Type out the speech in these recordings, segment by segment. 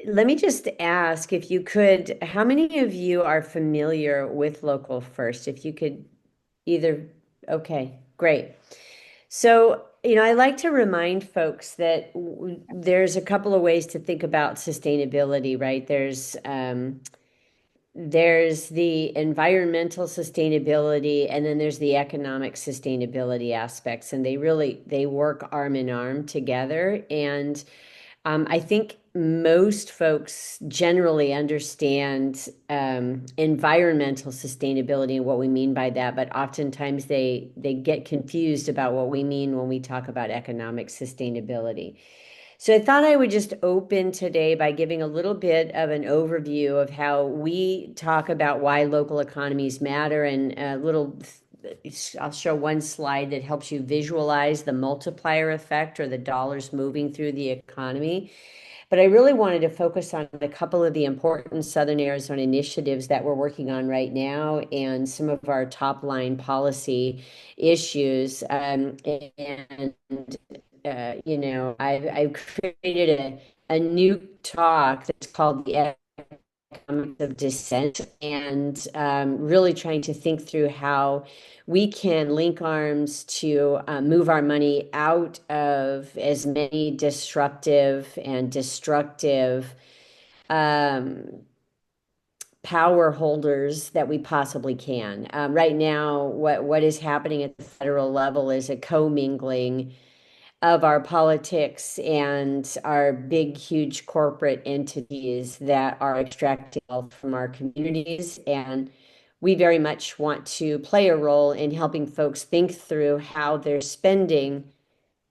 let me just ask if you could, how many of you are familiar with Local First? If you could either, okay, great. So, I like to remind folks that there's a couple of ways to think about sustainability, right? There's the environmental sustainability, and then there's the economic sustainability aspects, and they work arm in arm together. And I think most folks generally understand environmental sustainability and what we mean by that, but oftentimes they get confused about what we mean when we talk about economic sustainability. So I thought I would just open today by giving a little bit of an overview of how we talk about why local economies matter and a little. I'll show one slide that helps you visualize the multiplier effect or the dollars moving through the economy. But I really wanted to focus on a couple of the important Southern Arizona initiatives that we're working on right now and some of our top line policy issues. And I've created a new talk that's called the Economics of Dissent, and really trying to think through how we can link arms to move our money out of as many disruptive and destructive um, power holders that we possibly can. Right now, what is happening at the federal level is a commingling of our politics and our big, huge corporate entities that are extracting wealth from our communities. And we very much want to play a role in helping folks think through how they're spending,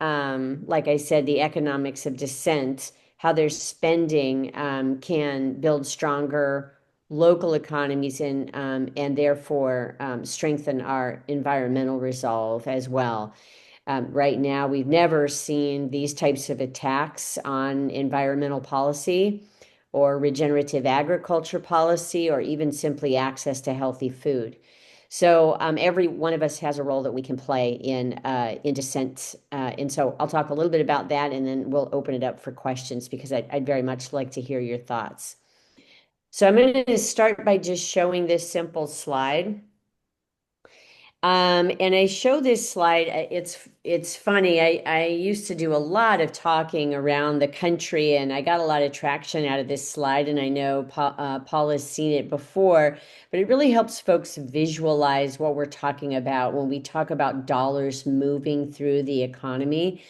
like I said, the economics of dissent, how their spending can build stronger local economies and therefore strengthen our environmental resolve as well. Right now, we've never seen these types of attacks on environmental policy or regenerative agriculture policy or even simply access to healthy food. So every one of us has a role that we can play in dissent. And so I'll talk a little bit about that and then we'll open it up for questions because I'd very much like to hear your thoughts. So I'm going to start by just showing this simple slide. And I show this slide. It's funny. I used to do a lot of talking around the country, and I got a lot of traction out of this slide. And I know Paul has seen it before, but it really helps folks visualize what we're talking about when we talk about dollars moving through the economy.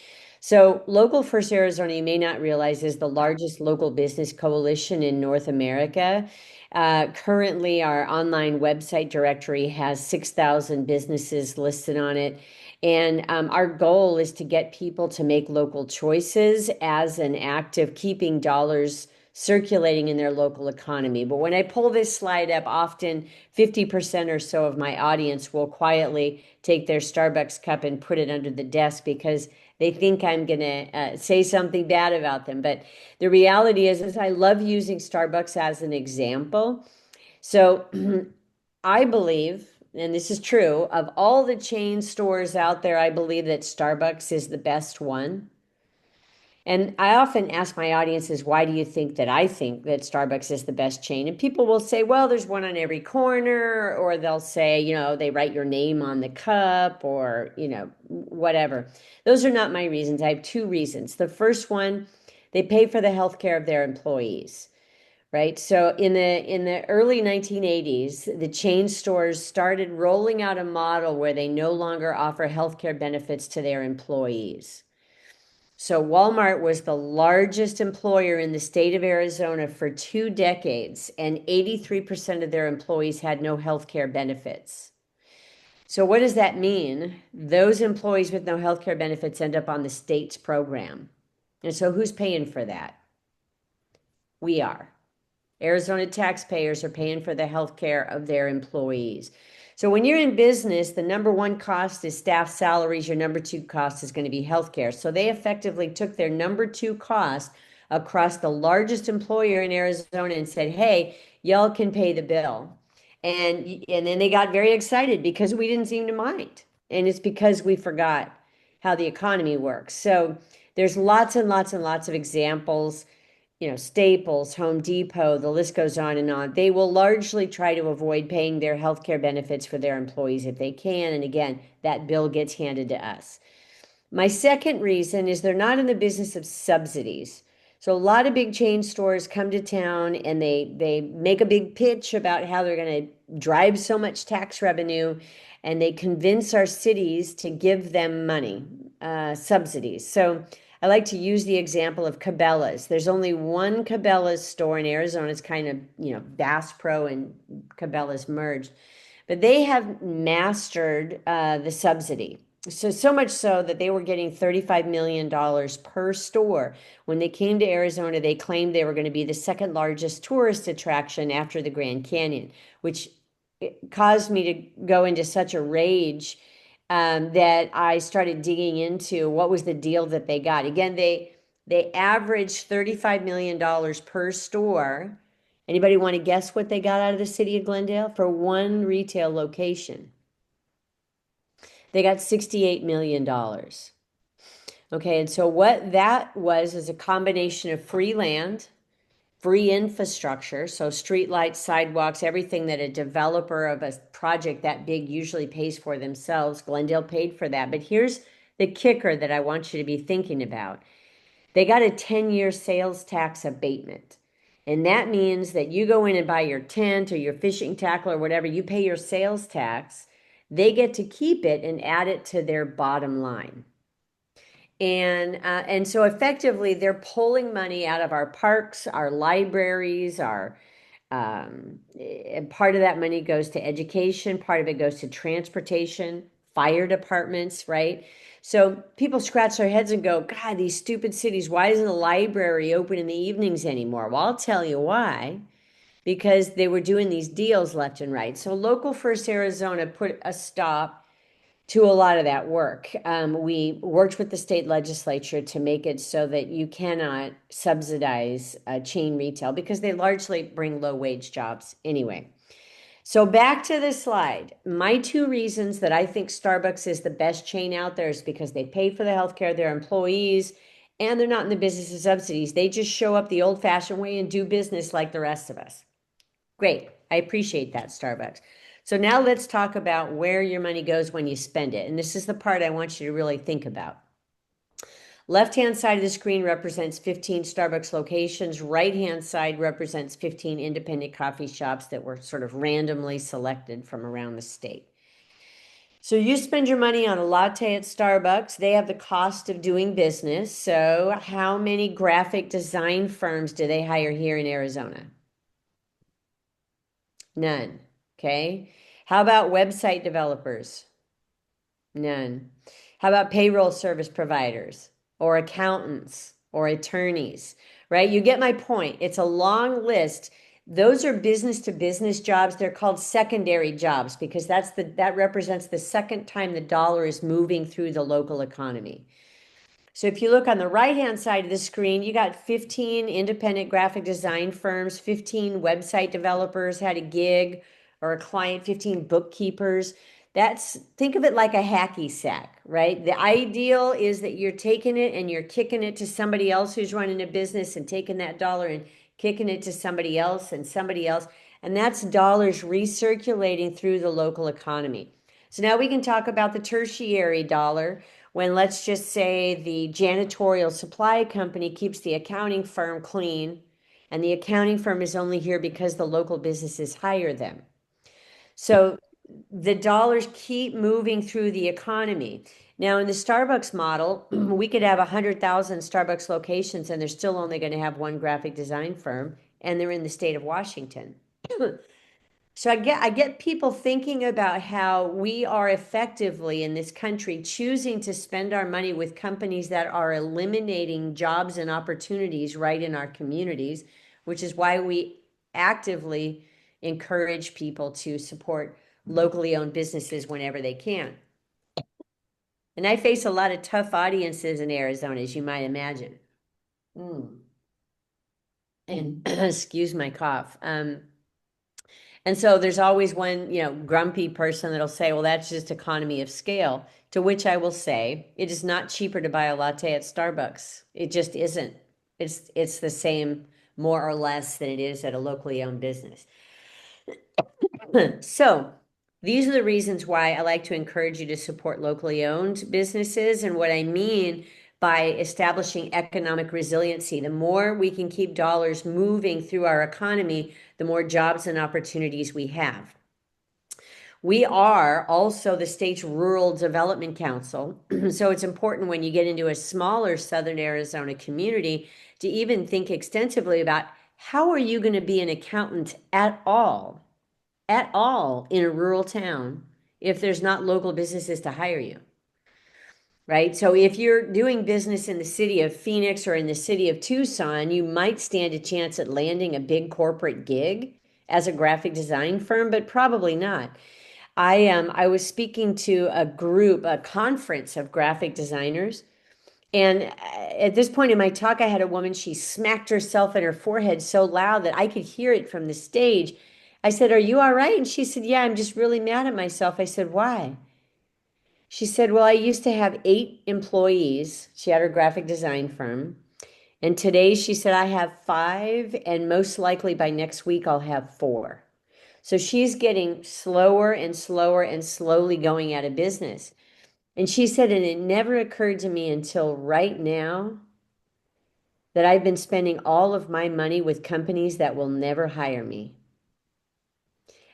So, Local First Arizona, you may not realize, is the largest local business coalition in North America. Currently, our online website directory has 6,000 businesses listed on it. And our goal is to get people to make local choices as an act of keeping dollars circulating in their local economy. But when I pull this slide up, often 50% or so of my audience will quietly take their Starbucks cup and put it under the desk because they think I'm going to say something bad about them. But the reality is I love using Starbucks as an example. So I believe, and this is true, of all the chain stores out there, I believe that Starbucks is the best one. And I often ask my audiences, why do you think that I think that Starbucks is the best chain? And people will say, well, there's one on every corner, or they'll say, they write your name on the cup, or, whatever. Those are not my reasons. I have two reasons. The first one, they pay for the health care of their employees, right? So in the early 1980s, the chain stores started rolling out a model where they no longer offer health care benefits to their employees. So Walmart was the largest employer in the state of Arizona for 2 decades, and 83% of their employees had no health care benefits. So what does that mean? Those employees with no health care benefits end up on the state's program. And so who's paying for that? We are. Arizona taxpayers are paying for the health care of their employees. So when you're in business, the number one cost is staff salaries. Your number two cost is going to be healthcare. So they effectively took their number two cost across the largest employer in Arizona and said, hey, y'all can pay the bill. And then they got very excited because we didn't seem to mind. And it's because we forgot how the economy works. So there's lots and lots and lots of examples Staples, Home Depot, the list goes on and on. They will largely try to avoid paying their health care benefits for their employees if they can. And again, that bill gets handed to us. My second reason is they're not in the business of subsidies. So a lot of big chain stores come to town and they make a big pitch about how they're going to drive so much tax revenue, and they convince our cities to give them money, subsidies. So I like to use the example of Cabela's. There's only one Cabela's store in Arizona. It's kind of, Bass Pro and Cabela's merged, but they have mastered the subsidy. So much so that they were getting $35 million per store. When they came to Arizona, they claimed they were going to be the second largest tourist attraction after the Grand Canyon, which caused me to go into such a rage, that I started digging into what was the deal that they got. Again, they averaged $35 million per store. Anybody want to guess what they got out of the city of Glendale for one retail location? They got $68 million. Okay, and so what that was is a combination of free land, free infrastructure, so streetlights, sidewalks, everything that a developer of a project that big usually pays for themselves. Glendale paid for that. But here's the kicker that I want you to be thinking about. They got a 10-year sales tax abatement. And that means that you go in and buy your tent or your fishing tackle or whatever, you pay your sales tax. They get to keep it and add it to their bottom line. And so effectively, they're pulling money out of our parks, our libraries, and part of that money goes to education, part of it goes to transportation, fire departments, right? So people scratch their heads and go, God, these stupid cities, why isn't the library open in the evenings anymore? Well, I'll tell you why. Because they were doing these deals left and right. So Local First Arizona put a stop to a lot of that work. We worked with the state legislature to make it so that you cannot subsidize chain retail because they largely bring low wage jobs anyway. So back to the slide. My two reasons that I think Starbucks is the best chain out there is because they pay for the healthcare of their employees and they're not in the business of subsidies. They just show up the old-fashioned way and do business like the rest of us. Great. I appreciate that, Starbucks. So now let's talk about where your money goes when you spend it. And this is the part I want you to really think about. Left-hand side of the screen represents 15 Starbucks locations. Right-hand side represents 15 independent coffee shops that were sort of randomly selected from around the state. So you spend your money on a latte at Starbucks. They have the cost of doing business. So how many graphic design firms do they hire here in Arizona? None. Okay. How about website developers? None. How about payroll service providers or accountants or attorneys? Right? You get my point. It's a long list. Those are business to business jobs. They're called secondary jobs because that represents the second time the dollar is moving through the local economy. So if you look on the right-hand side of the screen, you got 15 independent graphic design firms, 15 website developers had a gig or a client, 15 bookkeepers. Think of it like a hacky sack, right? The ideal is that you're taking it and you're kicking it to somebody else who's running a business and taking that dollar and kicking it to somebody else and somebody else. And that's dollars recirculating through the local economy. So now we can talk about the tertiary dollar when, let's just say, the janitorial supply company keeps the accounting firm clean and the accounting firm is only here because the local businesses hire them. So the dollars keep moving through the economy. Now, in the Starbucks model, we could have 100,000 Starbucks locations and they're still only going to have one graphic design firm, and they're in the state of Washington. So I get people thinking about how we are effectively in this country choosing to spend our money with companies that are eliminating jobs and opportunities right in our communities, which is why we actively encourage people to support locally owned businesses whenever they can. And I face a lot of tough audiences in Arizona, as you might imagine. And excuse my cough. And so there's always one, grumpy person that'll say, well, that's just economy of scale. To which I will say, it is not cheaper to buy a latte at Starbucks. It just isn't. It's the same more or less than it is at a locally owned business. So these are the reasons why I like to encourage you to support locally owned businesses. And what I mean by establishing economic resiliency, the more we can keep dollars moving through our economy, the more jobs and opportunities we have. We are also the state's Rural Development Council. So it's important when you get into a smaller Southern Arizona community to even think extensively about how are you going to be an accountant at all in a rural town if there's not local businesses to hire you, right? So if you're doing business in the city of Phoenix or in the city of Tucson, you might stand a chance at landing a big corporate gig as a graphic design firm, but probably not. I was speaking to a conference of graphic designers. And at this point in my talk, I had a woman, she smacked herself in her forehead so loud that I could hear it from the stage. I said, "Are you all right?" And she said, "Yeah, I'm just really mad at myself." I said, "Why?" She said, "Well, I used to have 8 employees." She had her graphic design firm. And today she said, "I have 5, and most likely by next week I'll have 4." So she's getting slower and slower and slowly going out of business. And she said, and it never occurred to me until right now that I've been spending all of my money with companies that will never hire me.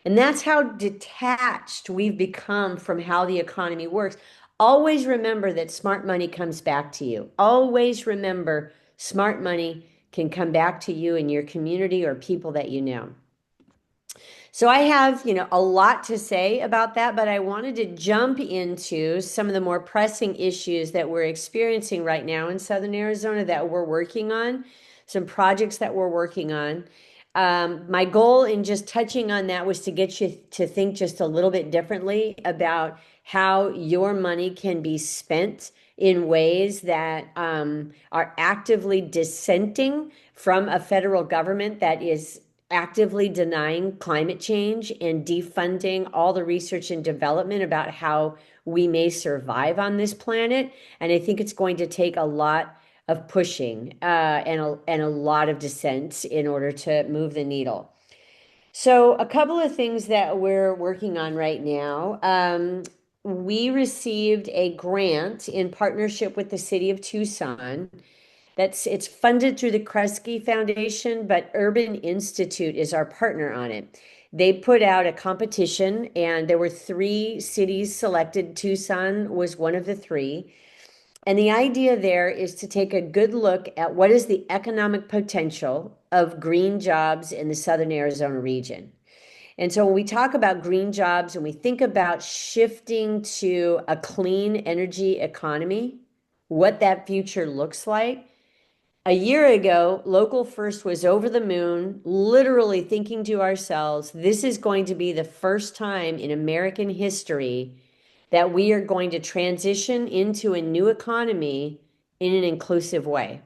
And that's how detached we've become from how the economy works. Always remember that smart money comes back to you. Always remember smart money can come back to you and your community or people that you know. So I have, a lot to say about that, but I wanted to jump into some of the more pressing issues that we're experiencing right now in Southern Arizona that we're working on, some projects that we're working on. My goal in just touching on that was to get you to think just a little bit differently about how your money can be spent in ways that are actively dissenting from a federal government that is actively denying climate change and defunding all the research and development about how we may survive on this planet. And I think it's going to take a lot of pushing and a lot of dissent in order to move the needle. So, a couple of things that we're working on right now. We received a grant in partnership with the city of Tucson it's funded through the Kresge Foundation, but Urban Institute is our partner on it. They put out a competition, and there were 3 cities selected. Tucson was one of the 3. And the idea there is to take a good look at what is the economic potential of green jobs in the Southern Arizona region. And so when we talk about green jobs and we think about shifting to a clean energy economy, what that future looks like, a year ago, Local First was over the moon, literally thinking to ourselves, this is going to be the first time in American history that we are going to transition into a new economy in an inclusive way.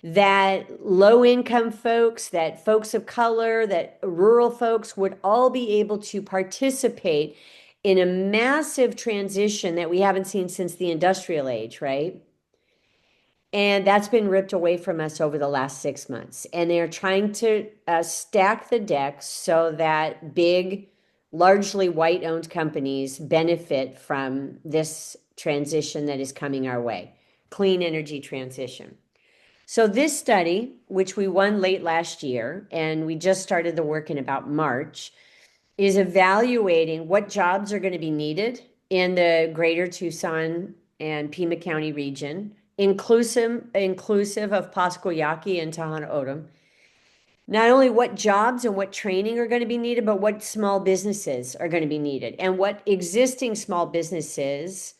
That low income folks, that folks of color, that rural folks would all be able to participate in a massive transition that we haven't seen since the industrial age, right? And that's been ripped away from us over the last 6 months. And they're trying to stack the decks so that big, largely white owned companies benefit from this transition that is coming our way, clean energy transition. So, this study, which we won late last year, and we just started the work in about March, is evaluating what jobs are going to be needed in the greater Tucson and Pima County region, inclusive of Pasquayaki and Tohono O'odham. Not only what jobs and what training are going to be needed, but what small businesses are going to be needed, and what existing small businesses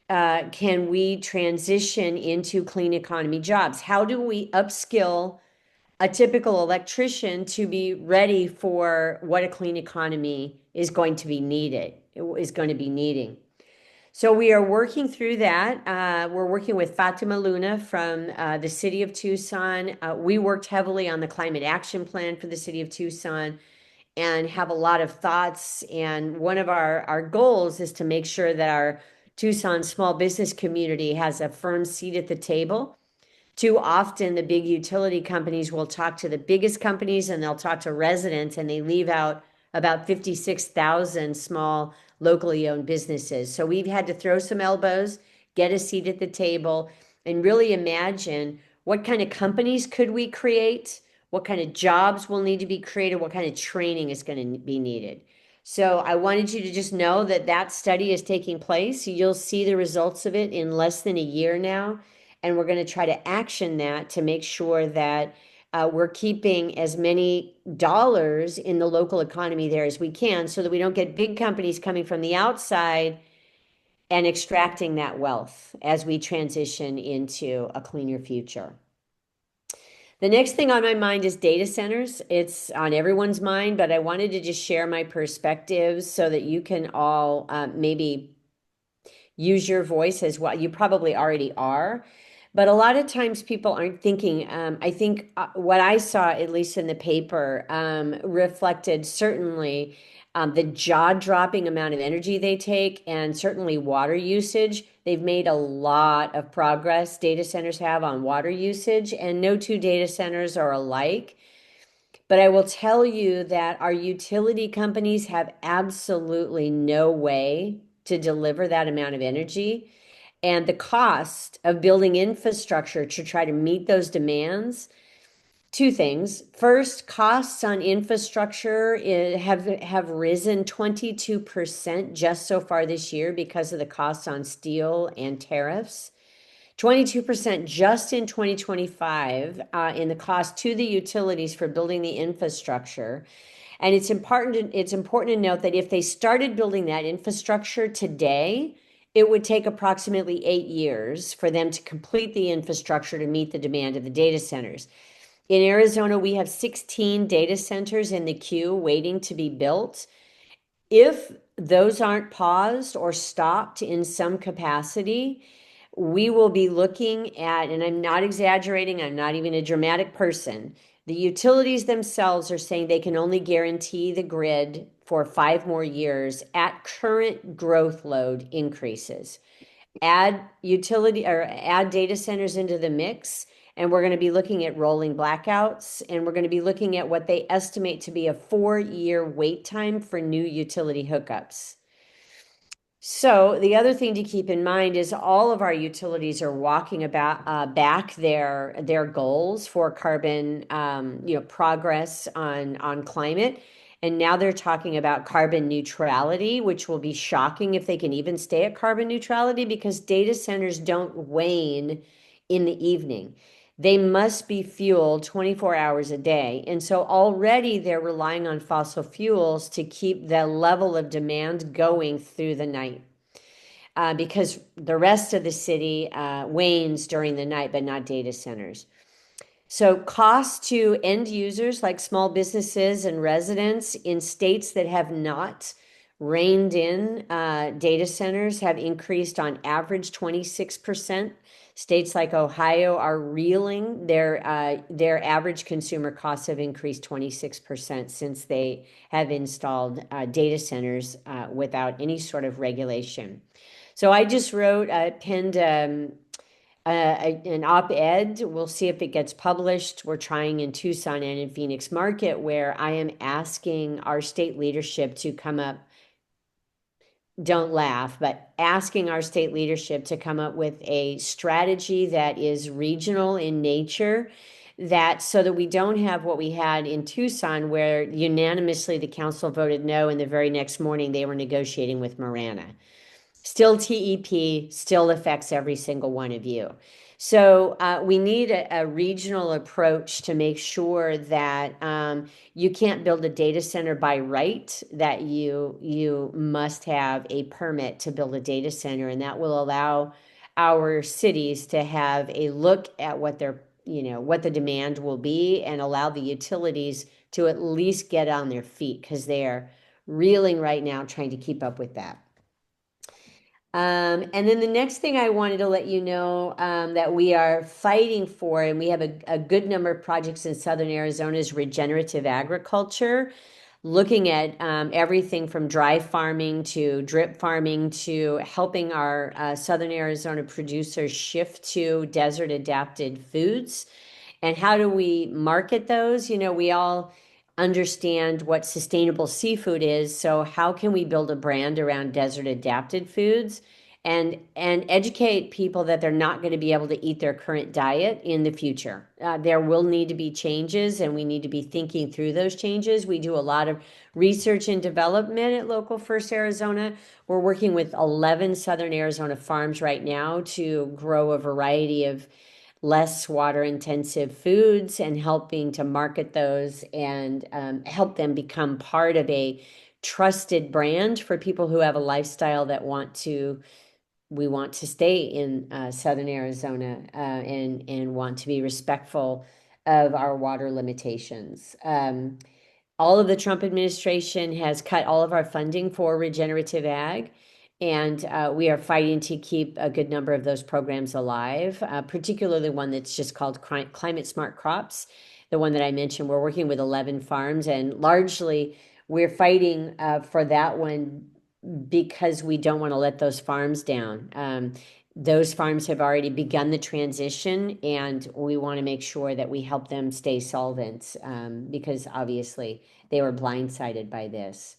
can we transition into clean economy jobs? How do we upskill a typical electrician to be ready for what a clean economy is going to be needing? So we are working through that. We're working with Fatima Luna from the city of Tucson. We worked heavily on the climate action plan for the city of Tucson and have a lot of thoughts. And one of our goals is to make sure that our Tucson small business community has a firm seat at the table Too often, the big utility companies will talk to the biggest companies and they'll talk to residents, and they leave out about 56,000 small locally owned businesses. So we've had to throw some elbows, get a seat at the table, and really imagine what kind of companies could we create, what kind of jobs will need to be created, what kind of training is going to be needed. So I wanted you to just know that that study is taking place. You'll see the results of it in less than a year now. And we're going to try to action that to make sure that we're keeping as many dollars in the local economy there as we can so that we don't get big companies coming from the outside and extracting that wealth as we transition into a cleaner future. The next thing on my mind is data centers. It's on everyone's mind, but I wanted to just share my perspectives so that you can all maybe use your voice as well. You probably already are, but a lot of times people aren't thinking. I think what I saw, at least in the paper, reflected certainly the jaw-dropping amount of energy they take and certainly water usage. They've made a lot of progress, data centers have, on water usage, and no two data centers are alike. But I will tell you that our utility companies have absolutely no way to deliver that amount of energy. And the cost of building infrastructure to try to meet those demands, two things. First, costs on infrastructure have risen 22% just so far this year because of the costs on steel and tariffs. 22% just in 2025 in the cost to the utilities for building the infrastructure. And it's important to note that if they started building that infrastructure today, it would take approximately 8 years for them to complete the infrastructure to meet the demand of the data centers. In Arizona, we have 16 data centers in the queue waiting to be built. If those aren't paused or stopped in some capacity, we will be looking at, and I'm not exaggerating, I'm not even a dramatic person, the utilities themselves are saying they can only guarantee the grid for 5 more years at current growth load increases. Add utility or add data centers into the mix, and we're going to be looking at rolling blackouts, and we're going to be looking at what they estimate to be a 4-year wait time for new utility hookups. So the other thing to keep in mind is all of our utilities are walking about back their goals for carbon, progress on climate, and now they're talking about carbon neutrality, which will be shocking if they can even stay at carbon neutrality because data centers don't wane in the evening. They must be fueled 24 hours a day. And so already they're relying on fossil fuels to keep the level of demand going through the night. Because the rest of the city wanes during the night, but not data centers. So costs to end users like small businesses and residents in states that have not reined in data centers have increased on average 26%. States like Ohio are reeling. Their average consumer costs have increased 26% since they have installed data centers without any sort of regulation. So I just penned an op-ed. We'll see if it gets published. We're trying in Tucson and in Phoenix Market, where I am asking our state leadership to come up, don't laugh, but asking our state leadership to come up with a strategy that is regional in nature, that so that we don't have what we had in Tucson, where unanimously the council voted no, and the very next morning they were negotiating with Marana. Still TEP, still affects every single one of you. So we need a regional approach to make sure that you can't build a data center by right, that you must have a permit to build a data center, and that will allow our cities to have a look at what what the demand will be, and allow the utilities to at least get on their feet, because they are reeling right now trying to keep up with that. And then the next thing I wanted to let you know that we are fighting for, and we have a good number of projects in Southern Arizona, is regenerative agriculture. looking at everything from dry farming to drip farming to helping our Southern Arizona producers shift to desert adapted foods. And how do we market those? We all understand what sustainable seafood is. So how can we build a brand around desert adapted foods and educate people that they're not going to be able to eat their current diet in the future? There will need to be changes, and we need to be thinking through those changes. We do a lot of research and development at Local First Arizona. We're working with 11 Southern Arizona farms right now to grow a variety of less water intensive foods and helping to market those and help them become part of a trusted brand for people who have a lifestyle that we want to stay in Southern Arizona and want to be respectful of our water limitations. All of the Trump administration has cut all of our funding for regenerative ag, and we are fighting to keep a good number of those programs alive, particularly one that's just called Climate Smart Crops, the one that I mentioned. We're working with 11 farms, and largely we're fighting for that one because we don't want to let those farms down. Those farms have already begun the transition, and we want to make sure that we help them stay solvent because obviously they were blindsided by this.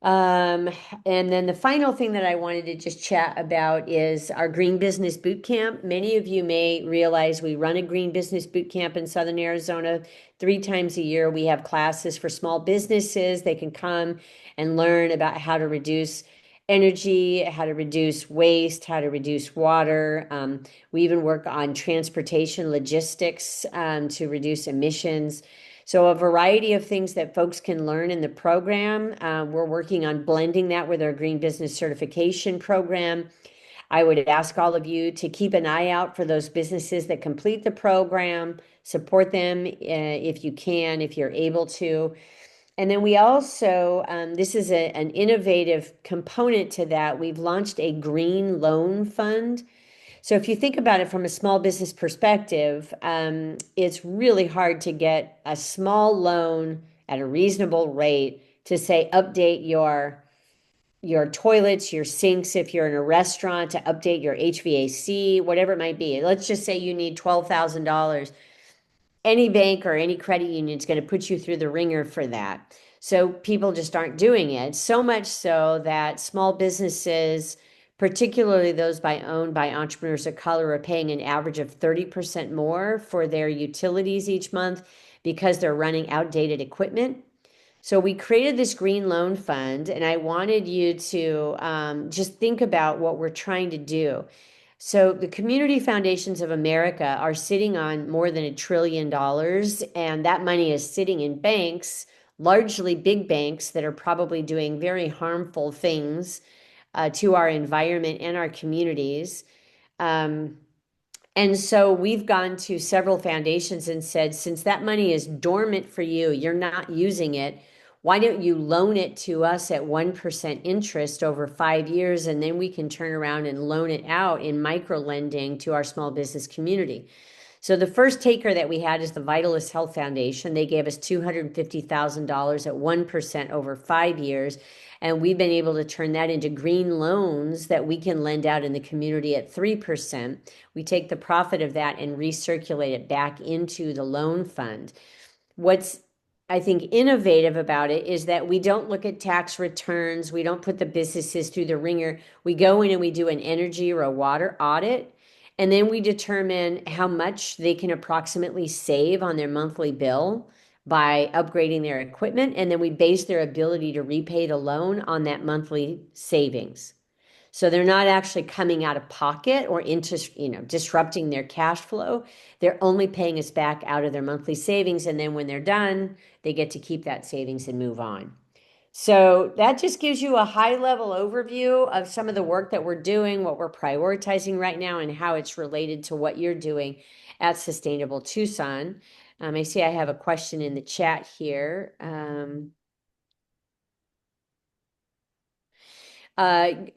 Um, and then the final thing that I wanted to just chat about is our Green Business Boot Camp. Many of you may realize we run a Green Business Boot Camp in Southern Arizona 3 times a year. We have classes for small businesses. They can come and learn about how to reduce energy, how to reduce waste, how to reduce water. We even work on transportation logistics to reduce emissions. So a variety of things that folks can learn in the program. We're working on blending that with our Green Business Certification program. I would ask all of you to keep an eye out for those businesses that complete the program, support them if you can, if you're able to. And then we also, this is an innovative component to that. We've launched a green loan fund. So if you think about it from a small business perspective, it's really hard to get a small loan at a reasonable rate to say update your toilets, your sinks if you're in a restaurant, to update your HVAC, whatever it might be. Let's just say you need $12,000. Any bank or any credit union is going to put you through the ringer for that. So people just aren't doing it. So much so that small businesses, particularly those owned by entrepreneurs of color, are paying an average of 30% more for their utilities each month because they're running outdated equipment. So we created this green loan fund, and I wanted you to just think about what we're trying to do. So the community foundations of America are sitting on more than $1 trillion, and that money is sitting in banks, largely big banks that are probably doing very harmful things to our environment and our communities. And so we've gone to several foundations and said, since that money is dormant for you, you're not using it, why don't you loan it to us at 1% interest over 5 years, and then we can turn around and loan it out in micro lending to our small business community. So the first taker that we had is the Vitalist Health Foundation. They gave us $250,000 at 1% over 5 years. And we've been able to turn that into green loans that we can lend out in the community at 3%. We take the profit of that and recirculate it back into the loan fund. What's, I think, innovative about it is that we don't look at tax returns. We don't put the businesses through the ringer. We go in and we do an energy or a water audit, and then we determine how much they can approximately save on their monthly bill by upgrading their equipment. And then we base their ability to repay the loan on that monthly savings. So they're not actually coming out of pocket or into, disrupting their cash flow. They're only paying us back out of their monthly savings. And then when they're done, they get to keep that savings and move on. So that just gives you a high level overview of some of the work that we're doing, what we're prioritizing right now, and how it's related to what you're doing at Sustainable Tucson. I see I have a question in the chat here.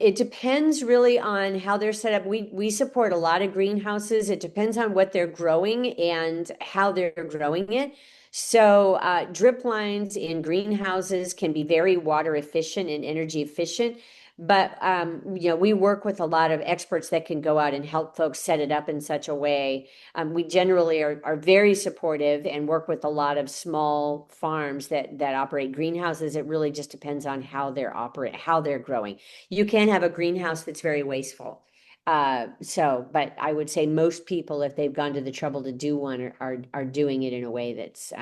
It depends really on how they're set up. We support a lot of greenhouses. It depends on what they're growing and how they're growing it. So drip lines in greenhouses can be very water efficient and energy efficient. But we work with a lot of experts that can go out and help folks set it up in such a way. We generally are very supportive and work with a lot of small farms that operate greenhouses. It really just depends on how they're growing. You can have a greenhouse that's very wasteful. But I would say most people, if they've gone to the trouble to do one, are doing it in a way that's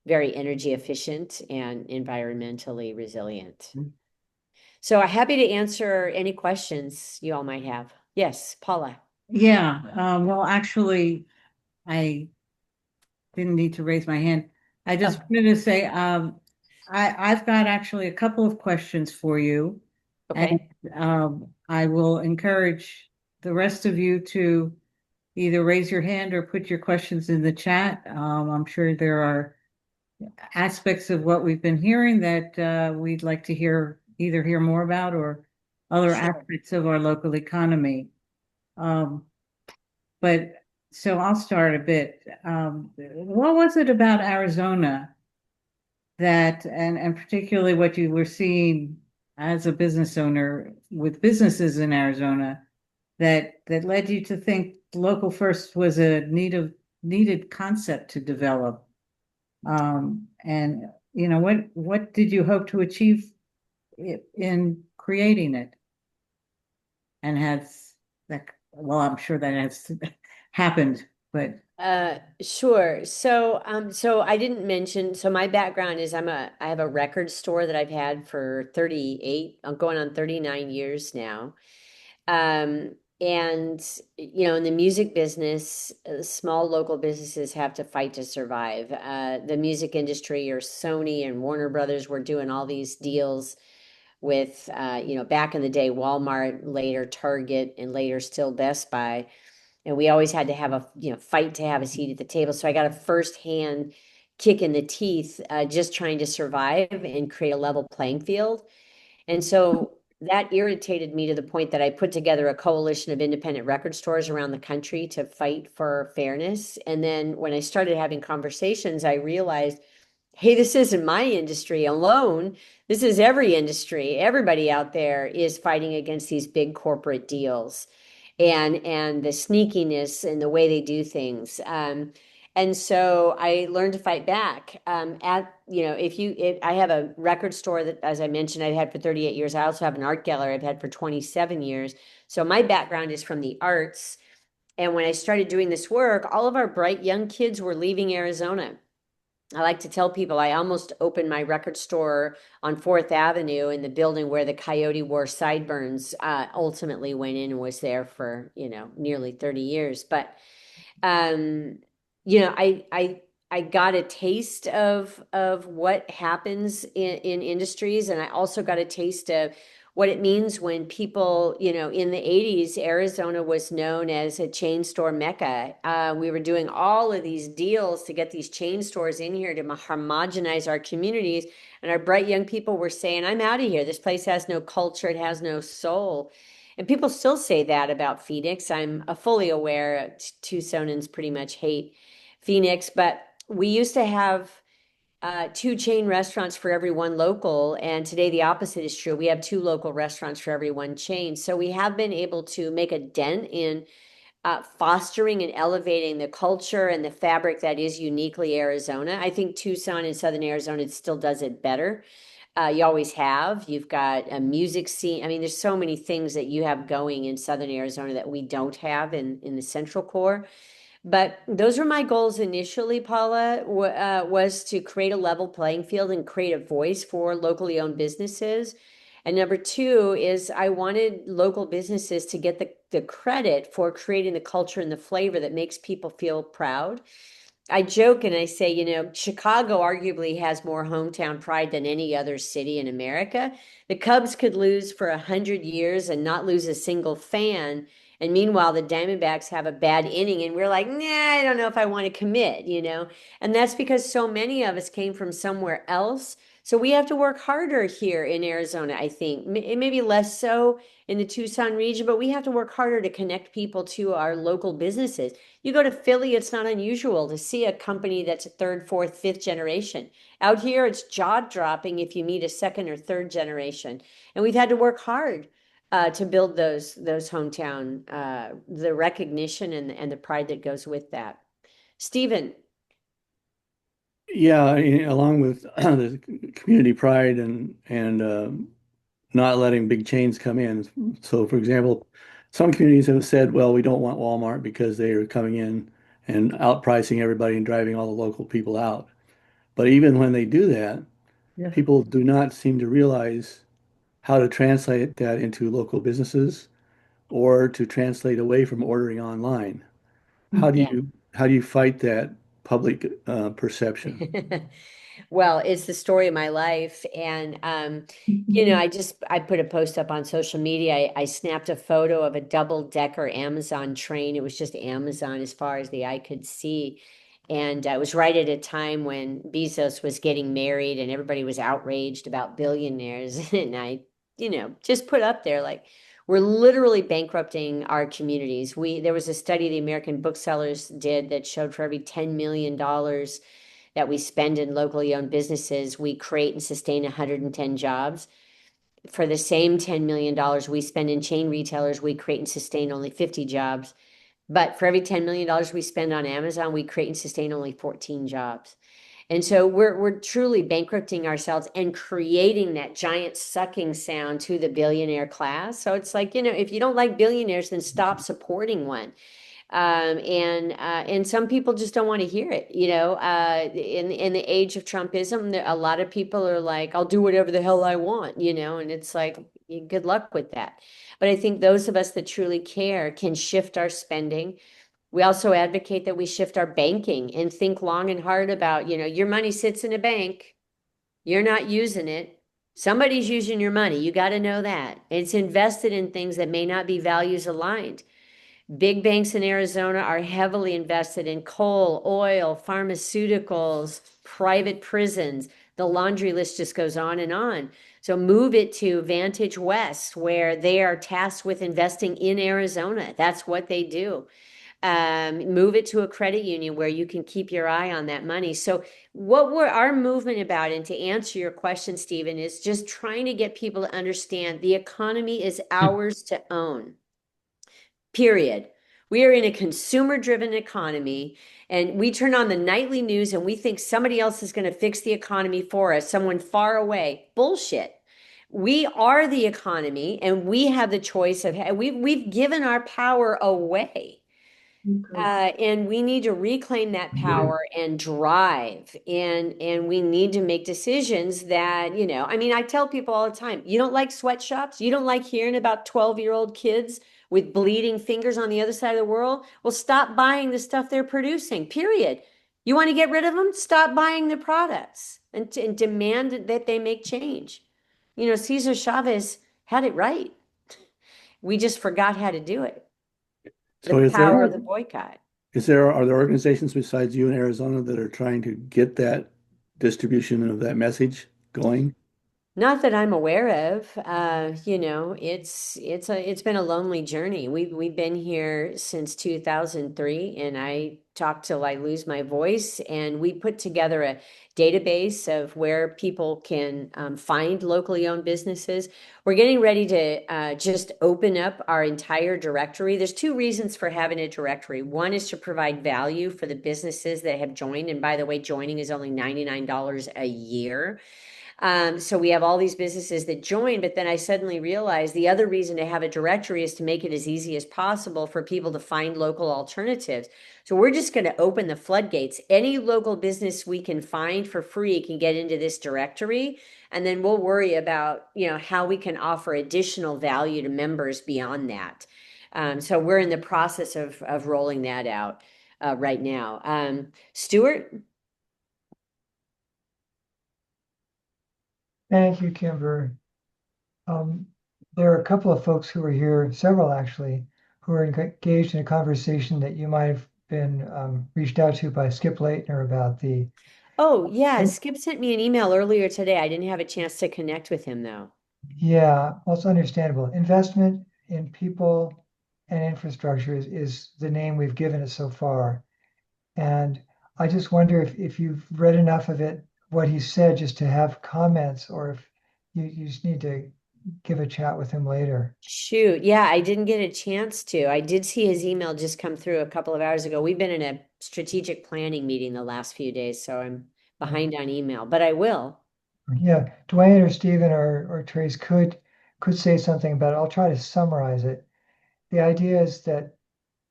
very energy efficient and environmentally resilient. So I'm happy to answer any questions you all might have. Yes, Paula. Yeah, well, actually, I didn't need to raise my hand. I just Oh, wanted to say, I've got actually a couple of questions for you, and okay. I will encourage the rest of you to either raise your hand or put your questions in the chat. I'm sure there are aspects of what we've been hearing that we'd like to hear more about, or other Sure. aspects of our local economy. Um, but so I'll start a bit. What was it about Arizona that, and particularly what you were seeing as a business owner with businesses in Arizona, that led you to think local first was a needed concept to develop? And what did you hope to achieve in creating it? And has that, well, I'm sure that has happened, but Sure. So I didn't mention, so my background is I have a record store that I've had for 38, I'm going on 39 years now. Um, and in the music business, small local businesses have to fight to survive. The music industry, or Sony and Warner Brothers, were doing all these deals with, back in the day, Walmart, later Target, and later still Best Buy. And we always had to have a fight to have a seat at the table. So I got a firsthand kick in the teeth, just trying to survive and create a level playing field. And so that irritated me to the point that I put together a coalition of independent record stores around the country to fight for fairness. And then when I started having conversations, I realized, hey, this isn't my industry alone. This is every industry. Everybody out there is fighting against these big corporate deals and the sneakiness and the way they do things. And so I learned to fight back. If I have a record store that, as I mentioned, I've had for 38 years. I also have an art gallery I've had for 27 years. So my background is from the arts. And when I started doing this work, all of our bright young kids were leaving Arizona. I like to tell people I almost opened my record store on Fourth Avenue in the building where the Coyote War sideburns ultimately went in and was there for, nearly 30 years. But um, I got a taste of what happens in industries, and I also got a taste of what it means when people, in the 80s, Arizona was known as a chain store mecca. We were doing all of these deals to get these chain stores in here to homogenize our communities. And our bright young people were saying, I'm out of here. This place has no culture, it has no soul. And people still say that about Phoenix. I'm fully aware Tucsonans pretty much hate Phoenix, but we used to have two chain restaurants for every one local. And today the opposite is true. We have two local restaurants for every one chain. So we have been able to make a dent in fostering and elevating the culture and the fabric that is uniquely Arizona. I think Tucson and Southern Arizona still does it better. You always have. You've got a music scene. I mean, there's so many things that you have going in Southern Arizona that we don't have in the Central Core. But those were my goals initially, Paula, was to create a level playing field and create a voice for locally owned businesses. And number two is I wanted local businesses to get the credit for creating the culture and the flavor that makes people feel proud. I joke and I say, Chicago arguably has more hometown pride than any other city in America. The Cubs could lose for 100 years and not lose a single fan. And meanwhile, the Diamondbacks have a bad inning, and we're like, nah, I don't know if I want to commit. And that's because so many of us came from somewhere else. So we have to work harder here in Arizona, I think. Maybe less so in the Tucson region, but we have to work harder to connect people to our local businesses. You go to Philly, it's not unusual to see a company that's a third, fourth, fifth generation. Out here, it's jaw-dropping if you meet a second or third generation. And we've had to work hard to build those hometown the recognition and the pride that goes with that. Stephen. Yeah, along with the community pride and not letting big chains come in. So, for example, some communities have said, "Well, we don't want Walmart because they are coming in and outpricing everybody and driving all the local people out." But even when they do that, Yes. people do not seem to realize how to translate that into local businesses or to translate away from ordering online. Yeah. How do you fight that public perception? Well, it's the story of my life. And, I put a post up on social media. I snapped a photo of a double-decker Amazon train. It was just Amazon as far as the eye could see. And it was right at a time when Bezos was getting married and everybody was outraged about billionaires. And just put up there like, we're literally bankrupting our communities. There was a study the American Booksellers did that showed for every $10 million that we spend in locally owned businesses, we create and sustain 110 jobs. For the same $10 million we spend in chain retailers, we create and sustain only 50 jobs. But for every $10 million we spend on Amazon, we create and sustain only 14 jobs. And so we're truly bankrupting ourselves and creating that giant sucking sound to the billionaire class. So it's like, if you don't like billionaires, then stop supporting one. And some people just don't want to hear it. In the age of Trumpism, a lot of people are like, "I'll do whatever the hell I want," and it's like, good luck with that. But I think those of us that truly care can shift our spending. We also advocate that we shift our banking and think long and hard about, your money sits in a bank, you're not using it. Somebody's using your money. You got to know that. It's invested in things that may not be values aligned. Big banks in Arizona are heavily invested in coal, oil, pharmaceuticals, private prisons. The laundry list just goes on and on. So move it to Vantage West, where they are tasked with investing in Arizona. That's what they do. Move it to a credit union where you can keep your eye on that money. So what we're our movement about, and to answer your question, Stephen, is just trying to get people to understand the economy is ours to own. Period. We are in a consumer driven economy, and we turn on the nightly news and we think somebody else is going to fix the economy for us, someone far away. Bullshit. We are the economy and we have the choice of, we've given our power away. And we need to reclaim that power and drive, and we need to make decisions that, I mean, I tell people all the time, you don't like sweatshops, you don't like hearing about 12-year-old kids with bleeding fingers on the other side of the world. Well, stop buying the stuff they're producing, period. You want to get rid of them? Stop buying the products and demand that they make change. Cesar Chavez had it right. We just forgot how to do it. The So power of the boycott. are there organizations besides you in Arizona that are trying to get that distribution of that message going? Not that I'm aware of. It's been a lonely journey. We've been here since 2003, and I talk till I lose my voice. And we put together a database of where people can find locally owned businesses. We're getting ready to just open up our entire directory. There's two reasons for having a directory. One is to provide value for the businesses that have joined. And by the way, joining is only $99 a year. So we have all these businesses that join, but then I suddenly realized the other reason to have a directory is to make it as easy as possible for people to find local alternatives. So we're just going to open the floodgates. Any local business we can find for free can get into this directory, and then we'll worry about, how we can offer additional value to members beyond that. So we're in the process of rolling that out right now. Stuart? Thank you, Kimber. Um, there are a couple of folks who are here, several actually, who are engaged in a conversation that you might have been reached out to by Skip Leitner about the Oh, yeah. And Skip sent me an email earlier today. I didn't have a chance to connect with him though. yeah, well, it's understandable. Investment in people and infrastructure is the name we've given it so far. And I just wonder if you've read enough of it, what he said, just to have comments, or if you just need to give a chat with him later. Shoot. Yeah, I didn't get a chance to. I did see his email just come through a couple of hours ago. We've been in a strategic planning meeting the last few days, so I'm behind on email, but I will. Yeah, Dwayne or Stephen or Trace could say something about it. I'll try to summarize it. The idea is that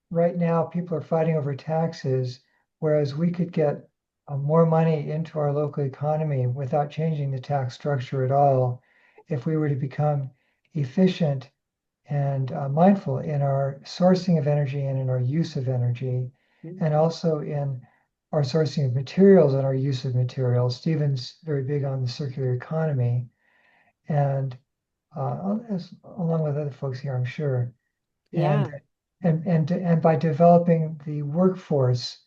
right now people are fighting over taxes, whereas we could get more money into our local economy without changing the tax structure at all if we were to become efficient and mindful in our sourcing of energy and in our use of energy, and also in our sourcing of materials and our use of materials. Stephen's very big on the circular economy, and along with other folks here, I'm sure. And Yeah. and by developing the workforce,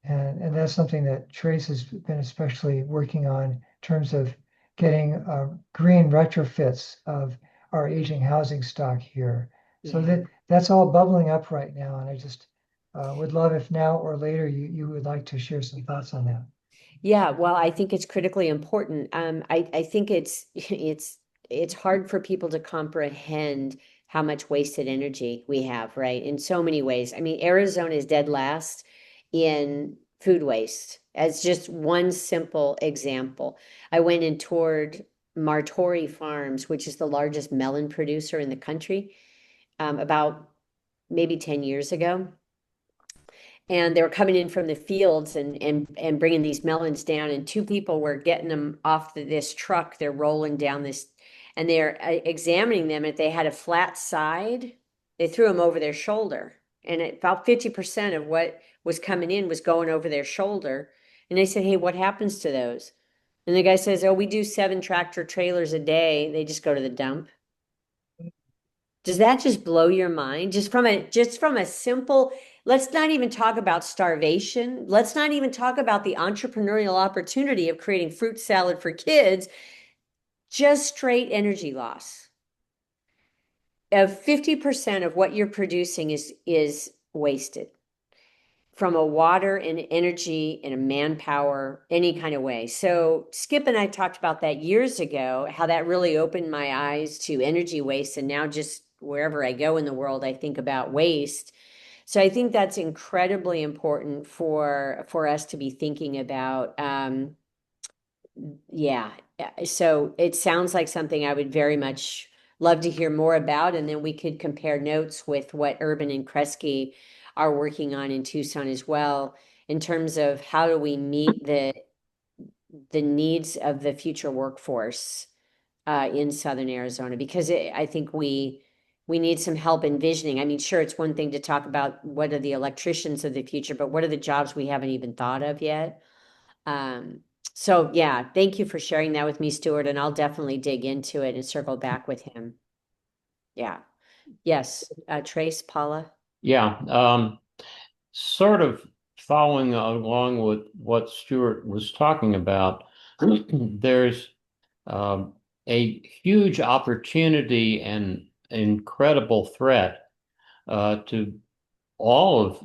and that's something that Trace has been especially working on in terms of getting green retrofits of our aging housing stock here. So Yeah. that's all bubbling up right now, and I just would love if now or later you would like to share some thoughts on that. Yeah, well, I think it's critically important. I think it's it's hard for people to comprehend how much wasted energy we have, right? In so many ways. I mean, Arizona is dead last in food waste. As just one simple example. I went and toured Martori Farms, which is the largest melon producer in the country, about maybe 10 years ago, and they were coming in from the fields and bringing these melons down, and two people were getting them off this truck. They're rolling down this, and they're examining them. If they had a flat side, they threw them over their shoulder, and about 50% of what was coming in was going over their shoulder. And they said, hey, what happens to those? And the guy says, oh, we do 7 tractor trailers a day. They just go to the dump. Does that just blow your mind? Just from a simple, let's not even talk about starvation. Let's not even talk about the entrepreneurial opportunity of creating fruit salad for kids. Just straight energy loss. Of 50% of what you're producing is wasted from a water and energy and a manpower, any kind of way. So Skip and I talked about that years ago, how that really opened my eyes to energy waste. And now just wherever I go in the world, I think about waste. So I think that's incredibly important for us to be thinking about. Yeah. So it sounds like something I would very much love to hear more about. And then we could compare notes with what Urban and Kresge are working on in Tucson as well, in terms of how do we meet the needs of the future workforce in Southern Arizona, because I think we need some help envisioning. I mean, sure, it's one thing to talk about what are the electricians of the future, but what are the jobs we haven't even thought of yet? Um, so yeah, thank you for sharing that with me, Stuart, and I'll definitely dig into it and circle back with him. Yeah. Yes. Trace, Paula. Yeah, sort of following along with what Stuart was talking about, there's um, a huge opportunity and incredible threat to all of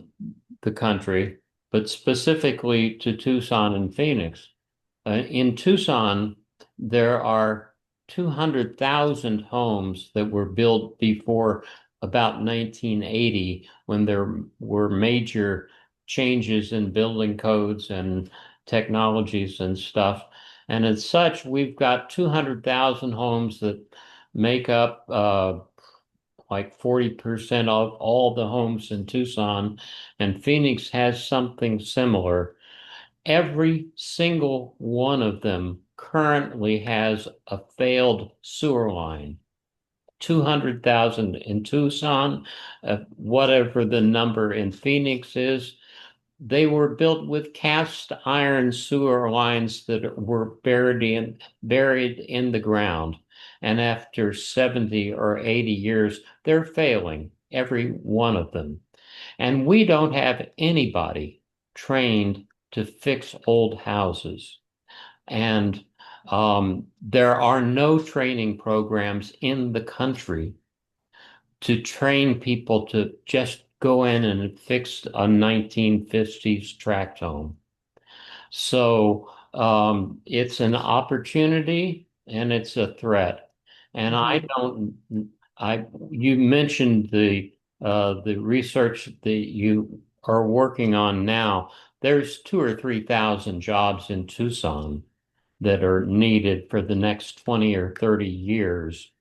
the country, but specifically to Tucson and Phoenix. In Tucson, there are 200,000 homes that were built before about 1980, when there were major changes in building codes and technologies and stuff. And as such, we've got 200,000 homes that make up like 40% of all the homes in Tucson, and Phoenix has something similar. Every single one of them currently has a failed sewer line. 200,000 in Tucson, whatever the number in Phoenix is. They were built with cast iron sewer lines that were buried in the ground. And after 70 or 80 years, they're failing, every one of them. And we don't have anybody trained to fix old houses. And there are no training programs in the country to train people to just go in and fix a 1950s tract home. So it's an opportunity and it's a threat. And I Mhm. don't, you mentioned the research that you are working on now. There's 2 or 3 thousand jobs in Tucson that are needed for the next 20 or 30 years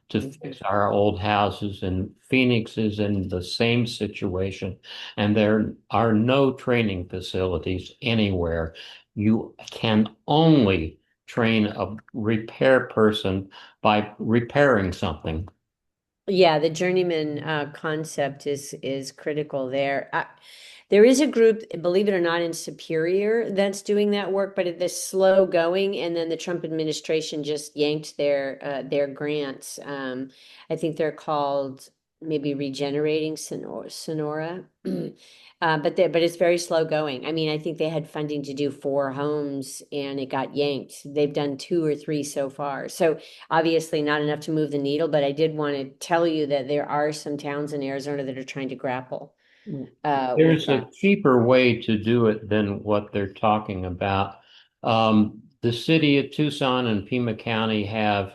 to fix our old houses. And Phoenix is in the same situation. And there are no training facilities anywhere. You can only train a repair person by repairing something. Yeah, the journeyman concept is critical there. There is a group, believe it or not, in Superior that's doing that work, but it's slow going. And then the Trump administration just yanked their grants. I think they're called maybe Regenerating Sonora. But it's very slow going. I mean, I think they had funding to do 4 homes and it got yanked. They've done 2 or 3 so far. So obviously not enough to move the needle, but I did want to tell you that there are some towns in Arizona that are trying to grapple with There's a that. cheaper way to do it than what they're talking about. The city of Tucson and Pima County have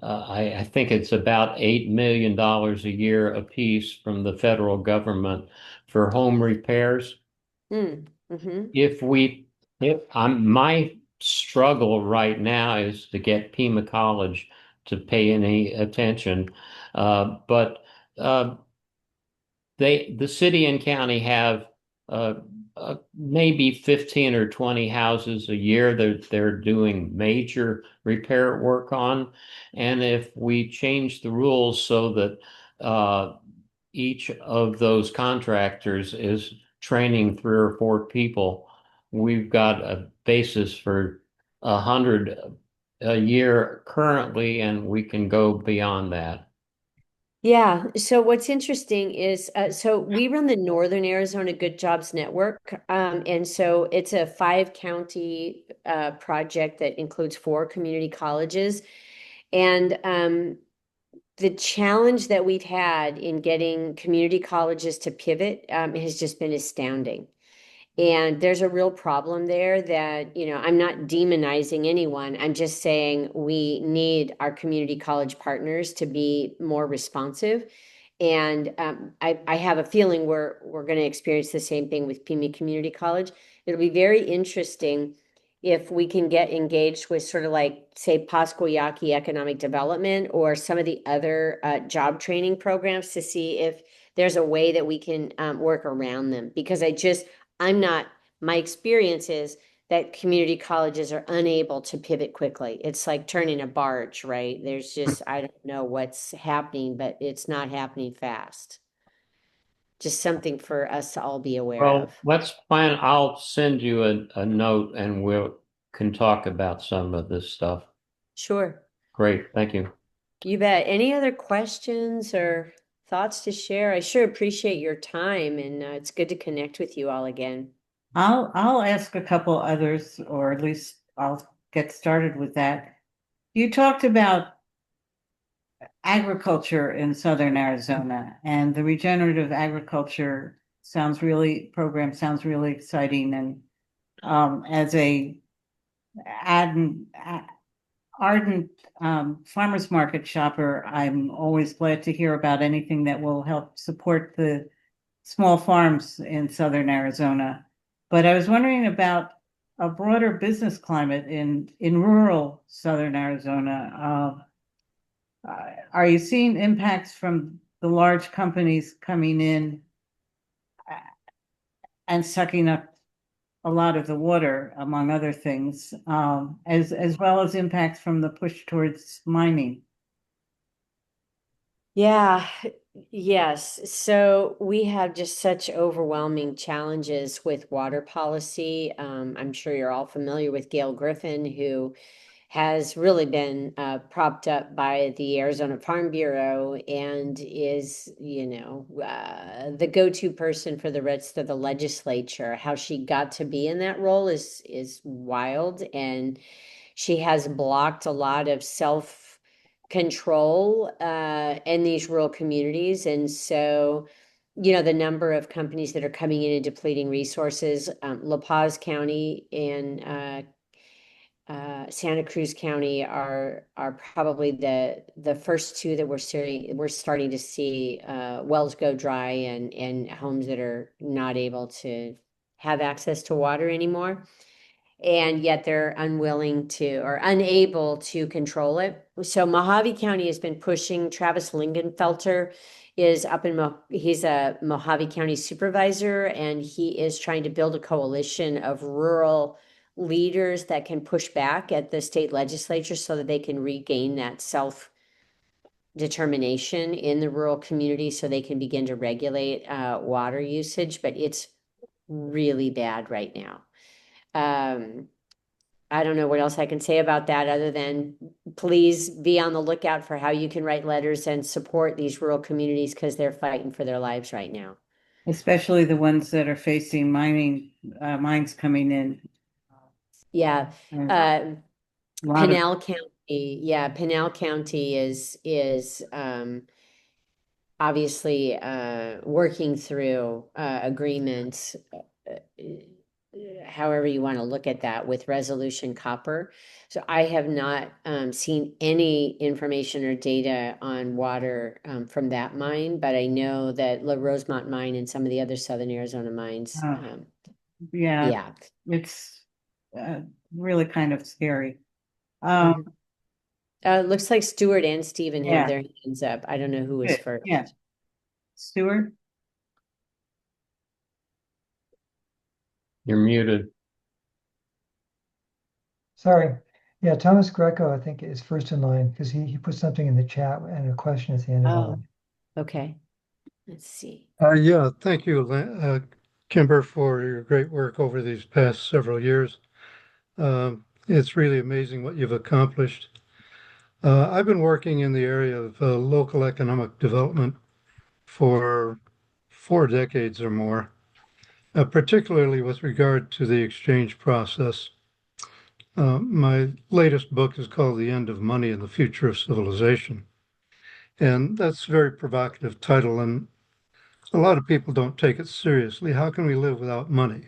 I think it's about $8 million a year apiece from the federal government for home repairs. Mm, hmm. If we, if my struggle right now is to get Pima College to pay any attention. But the city and county have uh, maybe 15 or 20 houses a year that they're doing major repair work on. And if we change the rules so that each of those contractors is training 3 or 4 people, we've got a basis for 100 a year currently, and we can go beyond that. Yeah. So what's interesting is, so we run the Northern Arizona Good Jobs Network. And so it's a 5 county project that includes 4 community colleges. And the challenge that we've had in getting community colleges to pivot has just been astounding. And there's a real problem there that, I'm not demonizing anyone. I'm just saying we need our community college partners to be more responsive. And I have a feeling we're going to experience the same thing with Pima Community College. It'll be very interesting if we can get engaged with sort of like, say, Pasquayaki Economic Development or some of the other job training programs to see if there's a way that we can work around them. Because I'm not, my experience is that community colleges are unable to pivot quickly. It's like turning a barge, right? There's just, I don't know what's happening, but it's not happening fast. Just something for us to all be aware Well, of. let's plan. I'll send you a note and we can talk about some of this stuff. Sure. Great. Thank you. You bet. Any other questions or thoughts to share? I sure appreciate your time and it's good to connect with you all again. I'll ask a couple others, or at least I'll get started with that. You talked about agriculture in southern Arizona, and the regenerative agriculture program sounds really exciting. And as a ardent, ardent farmers market shopper, I'm always glad to hear about anything that will help support the small farms in southern Arizona. But I was wondering about a broader business climate in rural southern Arizona. Are you seeing impacts from the large companies coming in and sucking up a lot of the water, among other things, as well as impacts from the push towards mining? Yeah, yes. So we have just such overwhelming challenges with water policy. I'm sure you're all familiar with Gail Griffin, who has really been propped up by the Arizona Farm Bureau and is, the go-to person for the rest of the legislature. How she got to be in that role is wild, and she has blocked a lot of self-control in these rural communities, and so. The number of companies that are coming in and depleting resources. La Paz County and Santa Cruz County are probably the first two that we're starting to see wells go dry and homes that are not able to have access to water anymore. And yet they're unwilling to or unable to control it. So Mojave County has been pushing. Travis Lingenfelter is up in he's a Mojave County supervisor, and he is trying to build a coalition of rural leaders that can push back at the state legislature so that they can regain that self determination in the rural community so they can begin to regulate water usage. But it's really bad right now. I don't know what else I can say about that other than please be on the lookout for how you can write letters and support these rural communities because they're fighting for their lives right now. Especially the ones that are facing mines coming in. Yeah. There's a lot of Pinal County. Yeah, Pinal County is obviously working through agreements, however you want to look at that, with Resolution Copper. So I have not seen any information or data on water from that mine, but I know that La Rosemont mine and some of the other Southern Arizona mines, yeah, yeah. it's really kind of scary. Um, Looks like Stuart and Stephen have yeah, their hands up. I don't know who was good. first. Yeah, Stuart. You're muted. Sorry. Yeah, Thomas Greco, I think, is first in line because he put something in the chat and a question at the end of the Oh, line. okay. Let's see. Yeah, thank you, Kimber, for your great work over these past several years. It's really amazing what you've accomplished. I've been working in the area of local economic development for 4 decades or more, particularly with regard to the exchange process. My latest book is called The End of Money and the Future of Civilization. And that's a very provocative title, and a lot of people don't take it seriously. How can we live without money?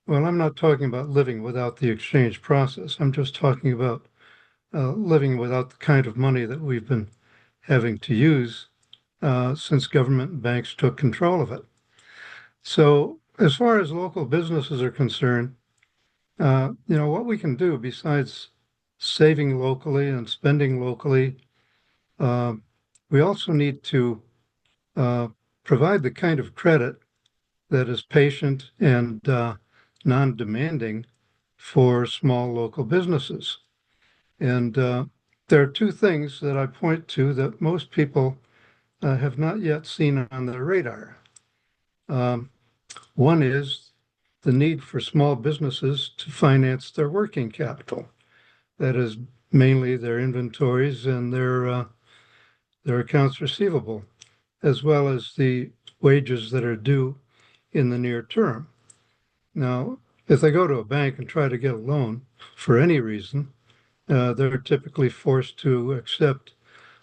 Well, I'm not talking about living without the exchange process. I'm just talking about living without the kind of money that we've been having to use since government and banks took control of it. So, as far as local businesses are concerned, what we can do besides saving locally and spending locally, uh, we also need to uh, provide the kind of credit that is patient and non-demanding for small local businesses. And there are two things that I point to that most people have not yet seen on their radar. Um, One is the need for small businesses to finance their working capital. That is mainly their inventories and their accounts receivable, as well as the wages that are due in the near term. Now, if they go to a bank and try to get a loan for any reason, they're typically forced to accept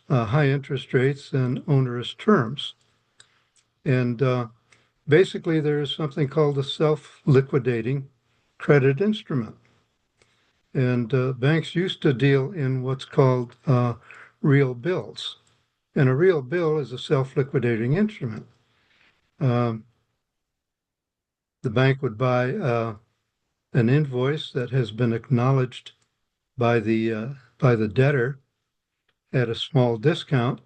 high interest rates and onerous terms. And basically, there is something called a self-liquidating credit instrument. And banks used to deal in what's called real bills. And a real bill is a self-liquidating instrument. Um, the bank would buy an invoice that has been acknowledged by the debtor at a small discount,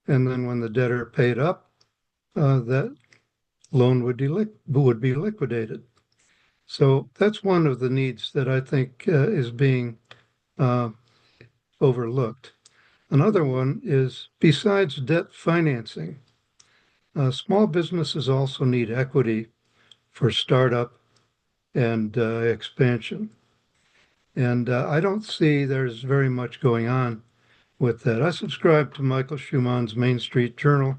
and then when the debtor paid up, that loan would be liquidated. So that's one of the needs that I think is being uh, overlooked. Another one is besides debt financing, small businesses also need equity for startup and expansion. And I don't see there's very much going on with that. I subscribe to Michael Schumann's Main Street Journal,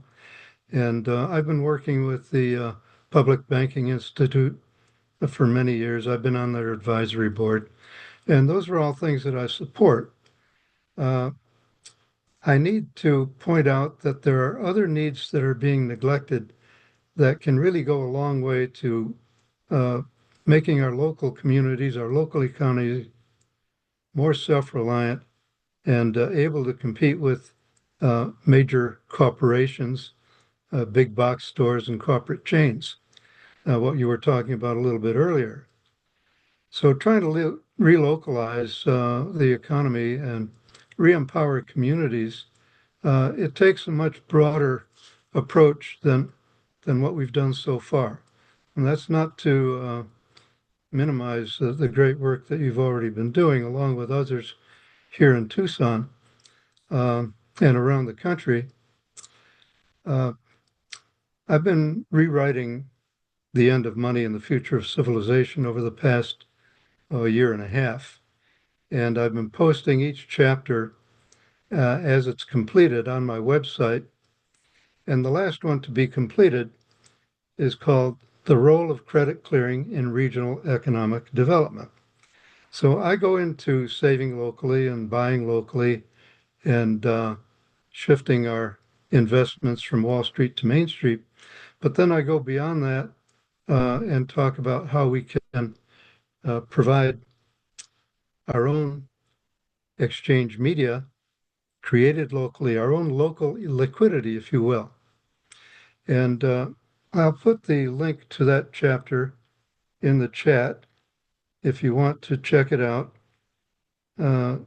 and I've been working with the Public Banking Institute for many years. I've been on their advisory board, and those are all things that I support. Uh, I need to point out that there are other needs that are being neglected that can really go a long way to uh, making our local communities, our local economies more self-reliant and able to compete with major corporations, big box stores, and corporate chains, what you were talking about a little bit earlier. So trying to relocalize the economy and re-empower communities, it takes a much broader approach than what we've done so far. And that's not to minimize the great work that you've already been doing, along with others here in Tucson and around the country. Uh, I've been rewriting The End of Money and the Future of Civilization over the past year and a half. And I've been posting each chapter as it's completed on my website. And the last one to be completed is called The Role of Credit Clearing in Regional Economic Development. So I go into saving locally and buying locally and shifting our investments from Wall Street to Main Street. But then I go beyond that and talk about how we can provide our own exchange media created locally, our own local liquidity, if you will. And I'll put the link to that chapter in the chat if you want to check it out. There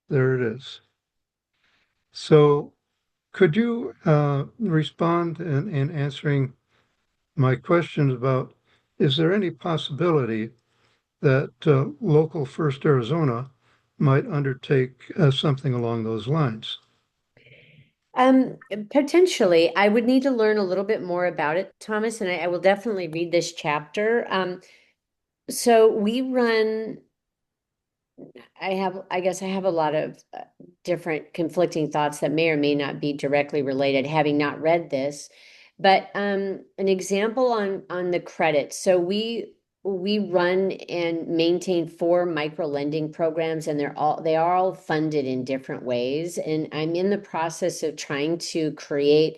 it is. So could you respond in answering my questions about, is there any possibility that Local First Arizona might undertake something along those lines? Potentially, I would need to learn a little bit more about it, Thomas, and I will definitely read this chapter. So we run, I guess I have a lot of different conflicting thoughts that may or may not be directly related, having not read this. But an example on the credit. So we run and maintain 4 micro lending programs, and they are all funded in different ways. And I'm in the process of trying to create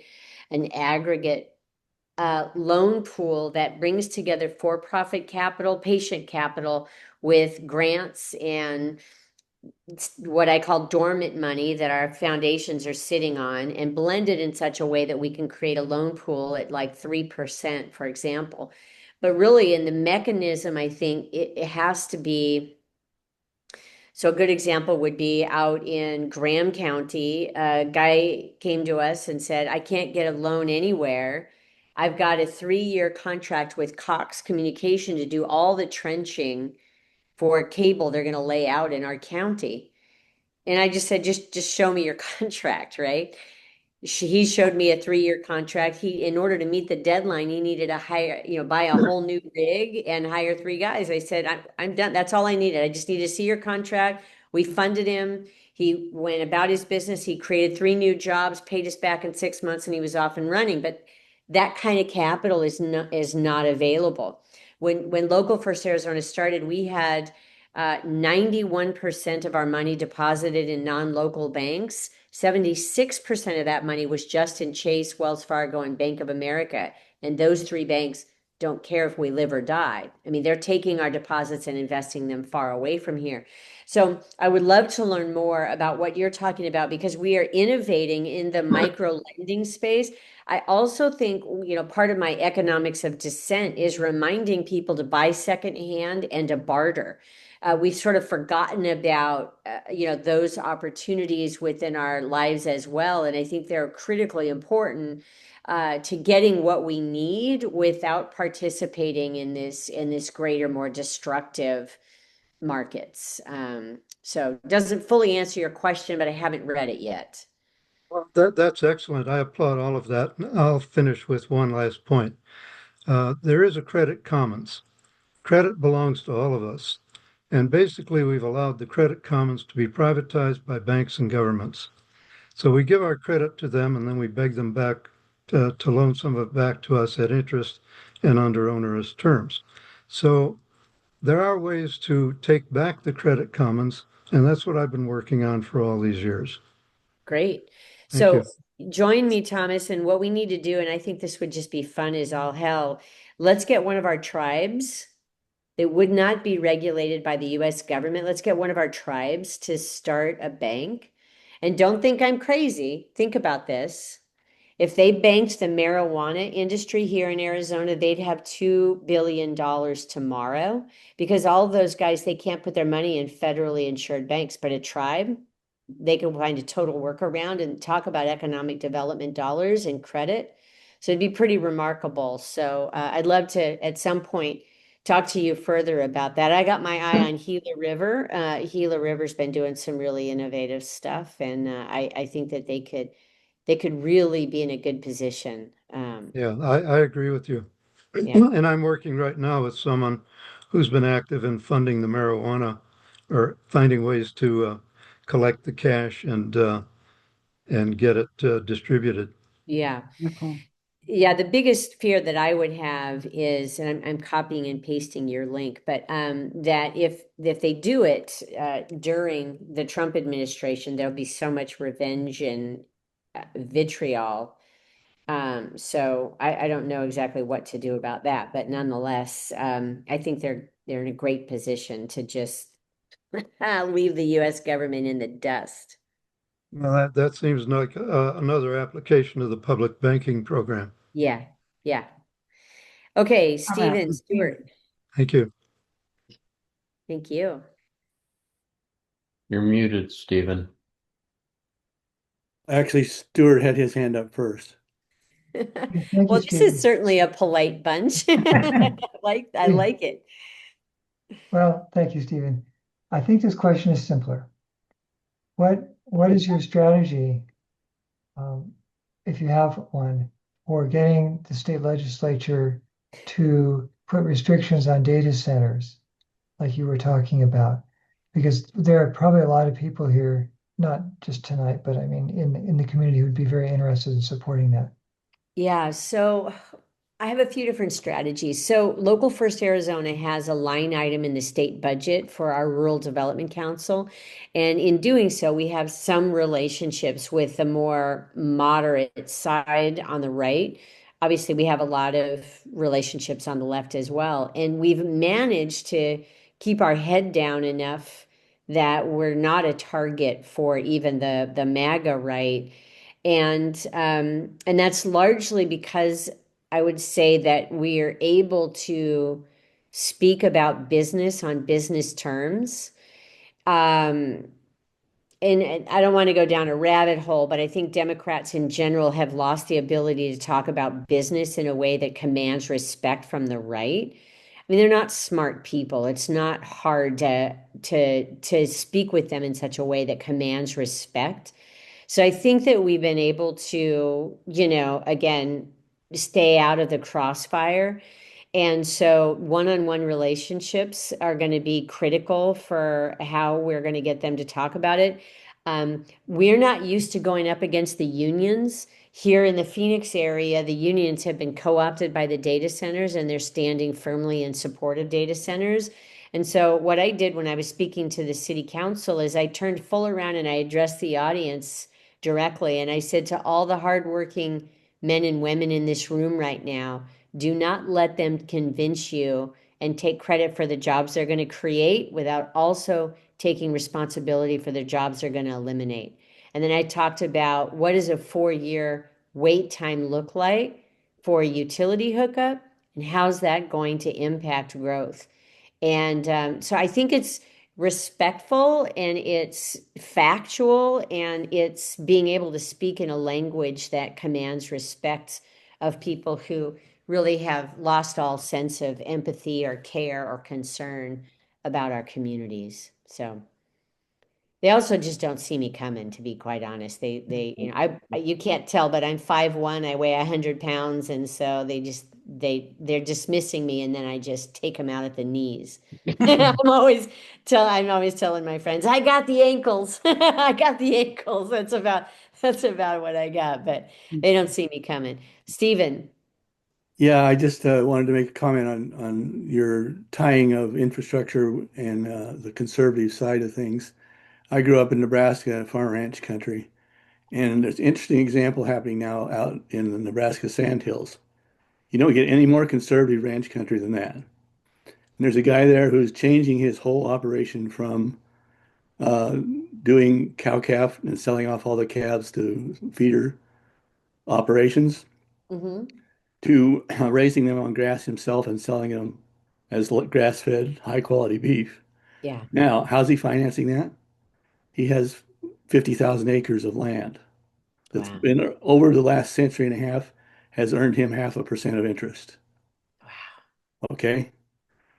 an aggregate loan pool that brings together for-profit capital, patient capital with grants and what I call dormant money that our foundations are sitting on, and blend it in such a way that we can create a loan pool at like 3%, for example. But really, in the mechanism, I think it has to be. So a good example would be out in Graham County. A guy came to us and said, I can't get a loan anywhere. I've got a 3-year contract with Cox Communication to do all the trenching for cable they're going to lay out in our county. And I just said, just show me your contract, right? He showed me a 3-year contract. In order to meet the deadline, he needed buy a whole new rig and hire 3 guys. I said, I'm done. That's all I needed. I just need to see your contract. We funded him. He went about his business. He created 3 new jobs, paid us back in 6 months, and he was off and running. But that kind of capital is not available. When Local First Arizona started, we had 91% of our money deposited in non-local banks. 76% of that money was just in Chase, Wells Fargo, and Bank of America. And those 3 banks don't care if we live or die. I mean, they're taking our deposits and investing them far away from here. So I would love to learn more about what you're talking about, because we are innovating in the micro lending space. I also think, part of my economics of dissent is reminding people to buy secondhand and to barter. We've sort of forgotten about, those opportunities within our lives as well. And I think they're critically important to getting what we need without participating in this greater, more destructive markets. So it doesn't fully answer your question, but I haven't read it yet. Well, that's excellent. I applaud all of that. I'll finish with one last point. There is a credit commons. Credit belongs to all of us. And basically, we've allowed the credit commons to be privatized by banks and governments. So we give our credit to them and then we beg them back to loan some of it back to us at interest and under onerous terms. So there are ways to take back the credit commons, and that's what I've been working on for all these years. Great. Thank So you. join me, Thomas, and what we need to do, and I think this would just be fun as all hell. Let's get one of our tribes that would not be regulated by the US government. Let's get one of our tribes to start a bank. And don't think I'm crazy. Think about this. If they banked the marijuana industry here in Arizona, they'd have $2 billion tomorrow because all of those guys, they can't put their money in federally insured banks, but a tribe, they can find a total workaround and talk about economic development dollars and credit. So it'd be pretty remarkable. So I'd love to, at some point, talk to you further about that. I got my eye on Gila River. Gila River's been doing some really innovative stuff, and I think that they could really be in a good position. Yeah, I agree with you. Yeah, And I'm working right now with someone who's been active in funding the marijuana or finding ways to collect the cash and get it distributed. yeah, Okay. yeah. The biggest fear that I would have is, and I'm copying and pasting your link, but that if they do it during the Trump administration, there'll be so much revenge and vitriol. So I don't know exactly what to do about that, but nonetheless, I think they're in a great position to just leave the US government in the dust. Well, that seems like another application of the public banking program. Yeah, yeah. Okay, All right. Stephen Stewart, Thank you. thank you. You're muted, Stephen. Actually, Stuart had his hand up first. Thank you, Well, this is Stephen. certainly a polite bunch. I like it. Well, thank you, Stephen. I think this question is simpler. What is your strategy, um, if you have one, for getting the state legislature to put restrictions on data centers, like you were talking about? Because there are probably a lot of people here, not just tonight, but I mean in the community who'd be very interested in supporting that. Yeah, so I have a few different strategies. So Local First Arizona has a line item in the state budget for our Rural Development Council. And in doing so, we have some relationships with the more moderate side on the right. Obviously, we have a lot of relationships on the left as well. And we've managed to keep our head down enough that we're not a target for even the MAGA right. And that's largely because I would say that we are able to speak about business on business terms. Um, and I don't want to go down a rabbit hole, but I think Democrats in general have lost the ability to talk about business in a way that commands respect from the right. I mean, they're not smart people. It's not hard to speak with them in such a way that commands respect. So I think that we've been able to, again, stay out of the crossfire. And so one-on-one relationships are going to be critical for how we're going to get them to talk about it. We're not used to going up against the unions. Here in the Phoenix area, the unions have been co-opted by the data centers and they're standing firmly in support of data centers. And so what I did when I was speaking to the city council is I turned full around and I addressed the audience directly. And I said to all the hardworking men and women in this room right now, do not let them convince you and take credit for the jobs they're going to create without also taking responsibility for the jobs they're going to eliminate. And then I talked about what does a 4-year wait time look like for a utility hookup and how's that going to impact growth. And so I think it's respectful and it's factual and it's being able to speak in a language that commands respect of people who really have lost all sense of empathy or care or concern about our communities. So They also just don't see me coming, to be quite honest. You can't tell, but I'm 5'1", I weigh 100 pounds, and so they're dismissing me, and then I just take them out at the knees. I'm always telling my friends, I got the ankles. I got the ankles. That's about what I got, but they don't see me coming. Stephen. Yeah, I just wanted to make a comment on your tying of infrastructure and the conservative side of things. I grew up in Nebraska, farm ranch country, and there's an interesting example happening now out in the Nebraska Sandhills. You don't get any more conservative ranch country than that. And there's a guy there who's changing his whole operation from uh, doing cow calf and selling off all the calves to feeder operations Hmm. to raising them on grass himself and selling them as grass-fed, high-quality beef. Yeah. Now, how's he financing that? He has 50,000 acres of land that's Wow. been over the last century and a half has earned him 0.5% of interest. Wow. Okay.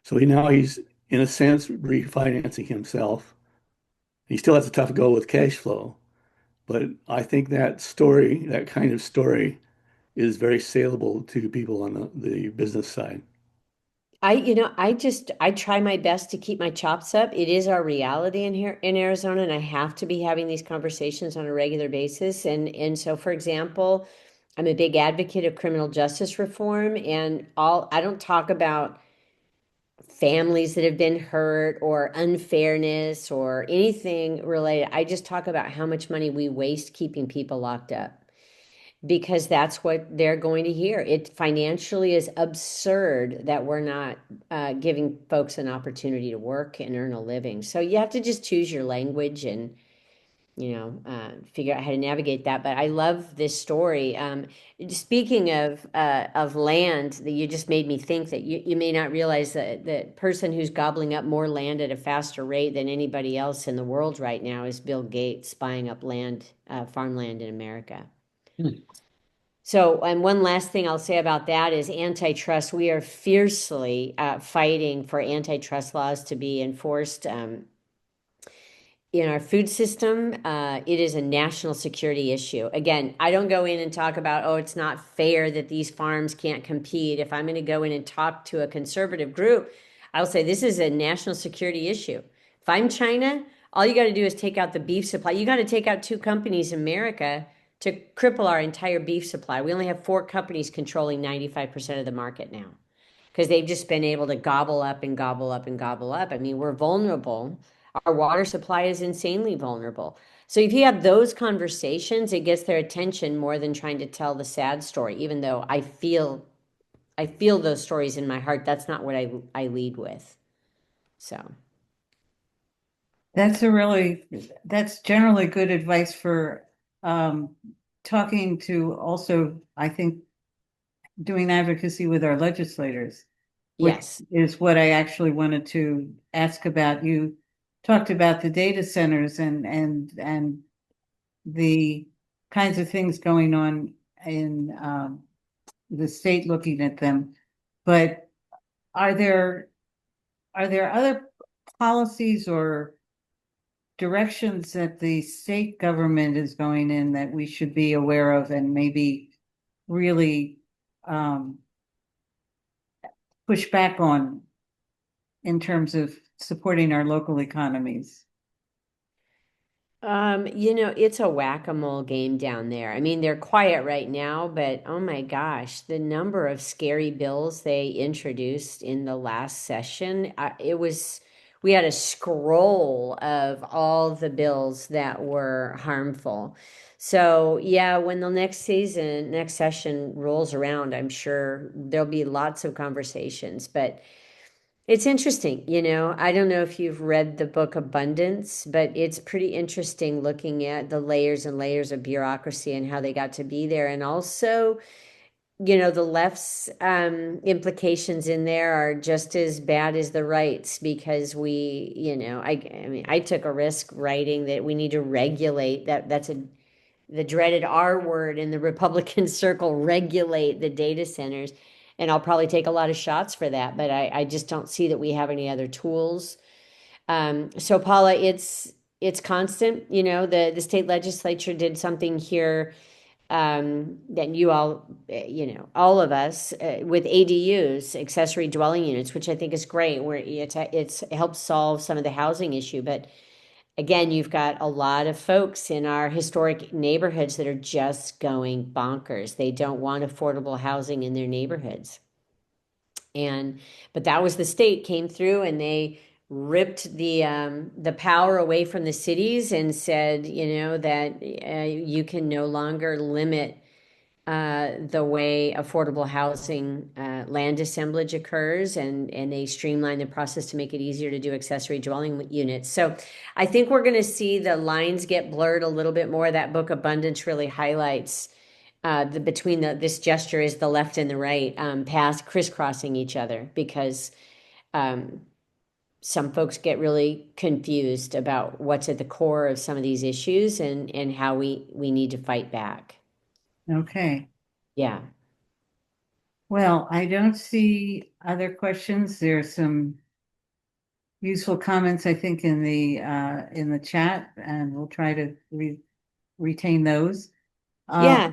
So he's in a sense refinancing himself. He still has a tough go with cash flow, but I think that story, that kind of story, is very saleable to people on the business side. I try my best to keep my chops up. It is our reality in here in Arizona, and I have to be having these conversations on a regular basis. And so, for example, I'm a big advocate of criminal justice reform, and I don't talk about families that have been hurt or unfairness or anything related. I just talk about how much money we waste keeping people locked up because that's what they're going to hear. It financially is absurd that we're not giving folks an opportunity to work and earn a living. So you have to just choose your language and figure out how to navigate that. But I love this story. Speaking of land, that you just made me think that you may not realize that the person who's gobbling up more land at a faster rate than anybody else in the world right now is Bill Gates buying up land, farmland in America. Hmm. So, and one last thing I'll say about that is antitrust. We are fiercely fighting for antitrust laws to be enforced. In our food system, it is a national security issue. Again, I don't go in and talk about, oh, it's not fair that these farms can't compete. If I'm going to go in and talk to a conservative group, I'll say this is a national security issue. If I'm China, all you got to do is take out the beef supply. You got to take out two companies in America to cripple our entire beef supply. We only have four companies controlling 95% of the market now because they've just been able to gobble up and gobble up and gobble up. I mean, we're vulnerable. Our water supply is insanely vulnerable. So if you have those conversations, it gets their attention more than trying to tell the sad story, even though I feel those stories in my heart. That's not what I lead with. So, That's a really, that's generally good advice for um, talking to also, I think, doing advocacy with our legislators, which yes. is what I actually wanted to ask about. You talked about the data centers and the kinds of things going on in the state looking at them, but are there are there other policies or directions that the state government is going in that we should be aware of and maybe really um, push back on in terms of supporting our local economies? It's a whack-a-mole game down there. I mean, they're quiet right now, but oh my gosh, the number of scary bills they introduced in the last session, we had a scroll of all the bills that were harmful. So, yeah, when the next session rolls around, I'm sure there'll be lots of conversations, but it's interesting, I don't know if you've read the book Abundance, but it's pretty interesting looking at the layers and layers of bureaucracy and how they got to be there. And also, the left's implications in there are just as bad as the right's because I mean, I took a risk writing that we need to regulate the dreaded R word in the Republican circle, regulate the data centers. And I'll probably take a lot of shots for that, but I just don't see that we have any other tools. So Paula, it's constant. The state legislature did something here, that you all, all of us, with ADUs, accessory dwelling units, which I think is great, where it helps solve some of the housing issue. But again, you've got a lot of folks in our historic neighborhoods that are just going bonkers. They don't want affordable housing in their neighborhoods. But that was the state came through and they ripped the power away from the cities and said, that you can no longer limit the way affordable housing land assemblage occurs, and they streamline the process to make it easier to do accessory dwelling units. So I think we're going to see the lines get blurred a little bit more. That book Abundance really highlights this gesture is the left and the right, past crisscrossing each other, because um, some folks get really confused about what's at the core of some of these issues, and how we need to fight back. Okay. Yeah. Well, I don't see other questions. There's some useful comments, I think, in the chat, and we'll try to retain those. Yeah.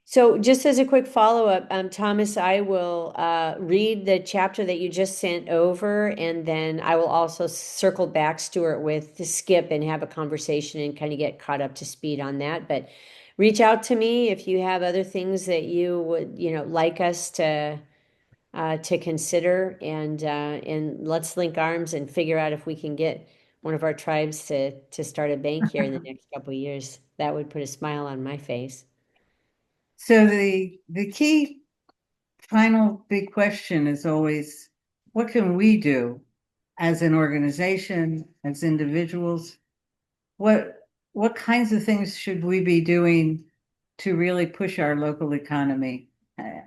So just as a quick follow-up, Thomas, I will read the chapter that you just sent over, and then I will also circle back, Stuart, with Skip and have a conversation and kind of get caught up to speed on that. But reach out to me if you have other things that you would, like us to consider, and let's link arms and figure out if we can get one of our tribes to start a bank here in the next couple of years. That would put a smile on my face. So the key final big question is always, what can we do as an organization, as individuals? What kinds of things should we be doing to really push our local economy?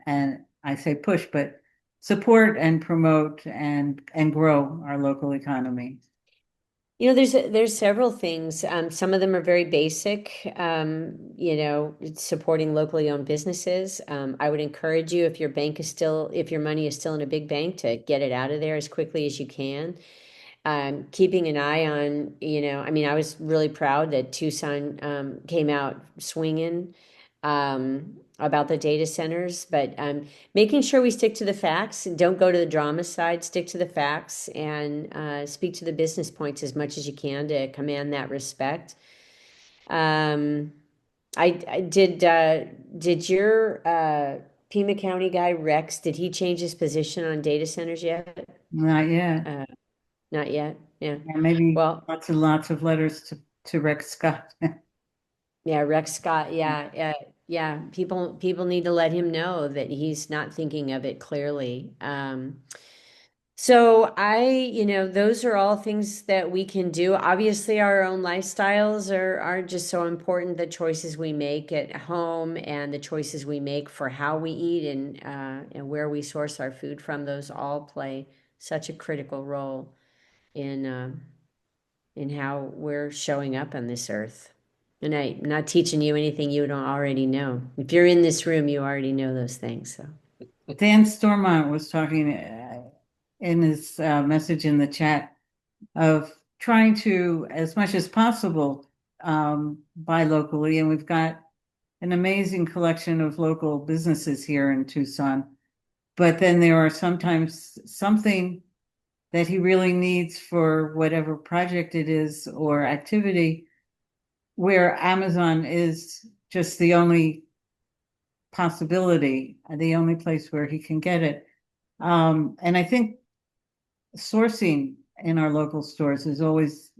And I say push, but support and promote and grow our local economy. There's several things. Some of them are very basic. It's supporting locally owned businesses. I would encourage you, if your money is still in a big bank, to get it out of there as quickly as you can. Keeping an eye on, I was really proud that Tucson came out swinging about the data centers, but making sure we stick to the facts and don't go to the drama side, stick to the facts, and speak to the business points as much as you can to command that respect. I did your Pima County guy, Rex, did he change his position on data centers yet? Not yet. Not yet. Yeah. Yeah, maybe Well, lots of letters to Rex Scott. yeah, Rex Scott. Yeah. Yeah. People need to let him know that he's not thinking of it clearly. So those are all things that we can do. Obviously, our own lifestyles are just so important. The choices we make at home and the choices we make for how we eat and where we source our food from, those all play such a critical role in how we're showing up on this earth. And I'm not teaching you anything you don't already know. If you're in this room, you already know those things. So Dan Stormont was talking in his message in the chat of trying to, as much as possible, buy locally. And we've got an amazing collection of local businesses here in Tucson. But then there are sometimes something that he really needs for whatever project it is or activity, where Amazon is just the only possibility, the only place where he can get it. And I think sourcing in our local stores is always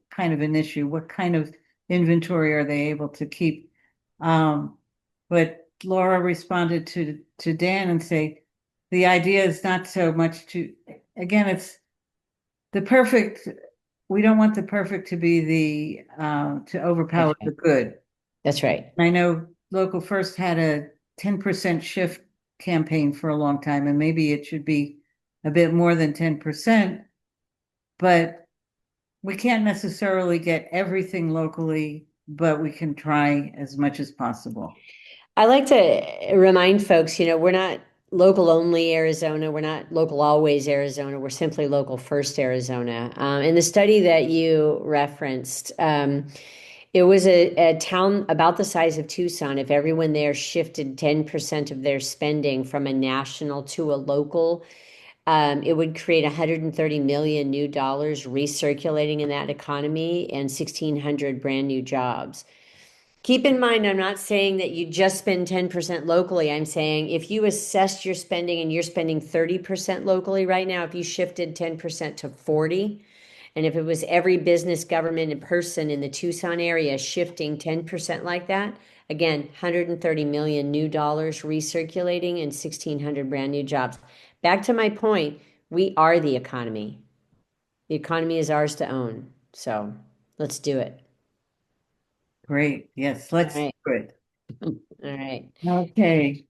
kind of an issue. What kind of inventory are they able to keep? But Laura responded to Dan and say, the idea is not so much again, it's the perfect. We don't want the perfect to be to overpower the good. that's right. I know Local First had a 10% shift campaign for a long time, and maybe it should be a bit more than 10%, but we can't necessarily get everything locally, but we can try as much as possible. I like to remind folks, we're not local only Arizona. We're not local always Arizona. We're simply local first Arizona. In the study that you referenced, it was a town about the size of Tucson. If everyone there shifted 10% of their spending from a national to a local, it would create 130 million new dollars recirculating in that economy and 1,600 brand new jobs. Keep in mind, I'm not saying that you just spend 10% locally. I'm saying if you assessed your spending and you're spending 30% locally right now, if you shifted 10% to 40, and if it was every business, government, and person in the Tucson area shifting 10% like that, again, 130 million new dollars recirculating and 1,600 brand new jobs. Back to my point, we are the economy. The economy is ours to own. So let's do it. Great. Yes, All let's right. do it. All right. Okay.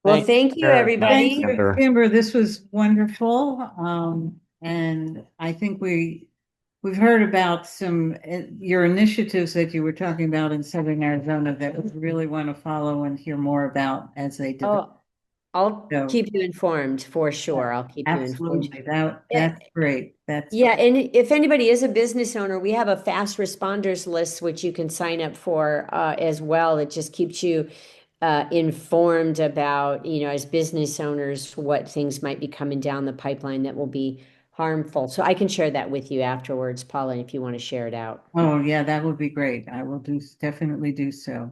Well, Thank thank you, Thank everybody. you, Kimber. Kimber. This was wonderful. And I think we've heard about some your initiatives that you were talking about in Southern Arizona that we really want to follow and hear more about as they develop. Oh, I'll So, keep you informed for sure. I'll keep you informed. absolutely. Yeah, That's great. That's yeah, and if anybody is a business owner, we have a fast responders list which you can sign up for as well. It just keeps you informed about, as business owners, what things might be coming down the pipeline that will be harmful. So I can share that with you afterwards, Paula, if you want to share it out. Oh, yeah, that would be great. I will definitely do so.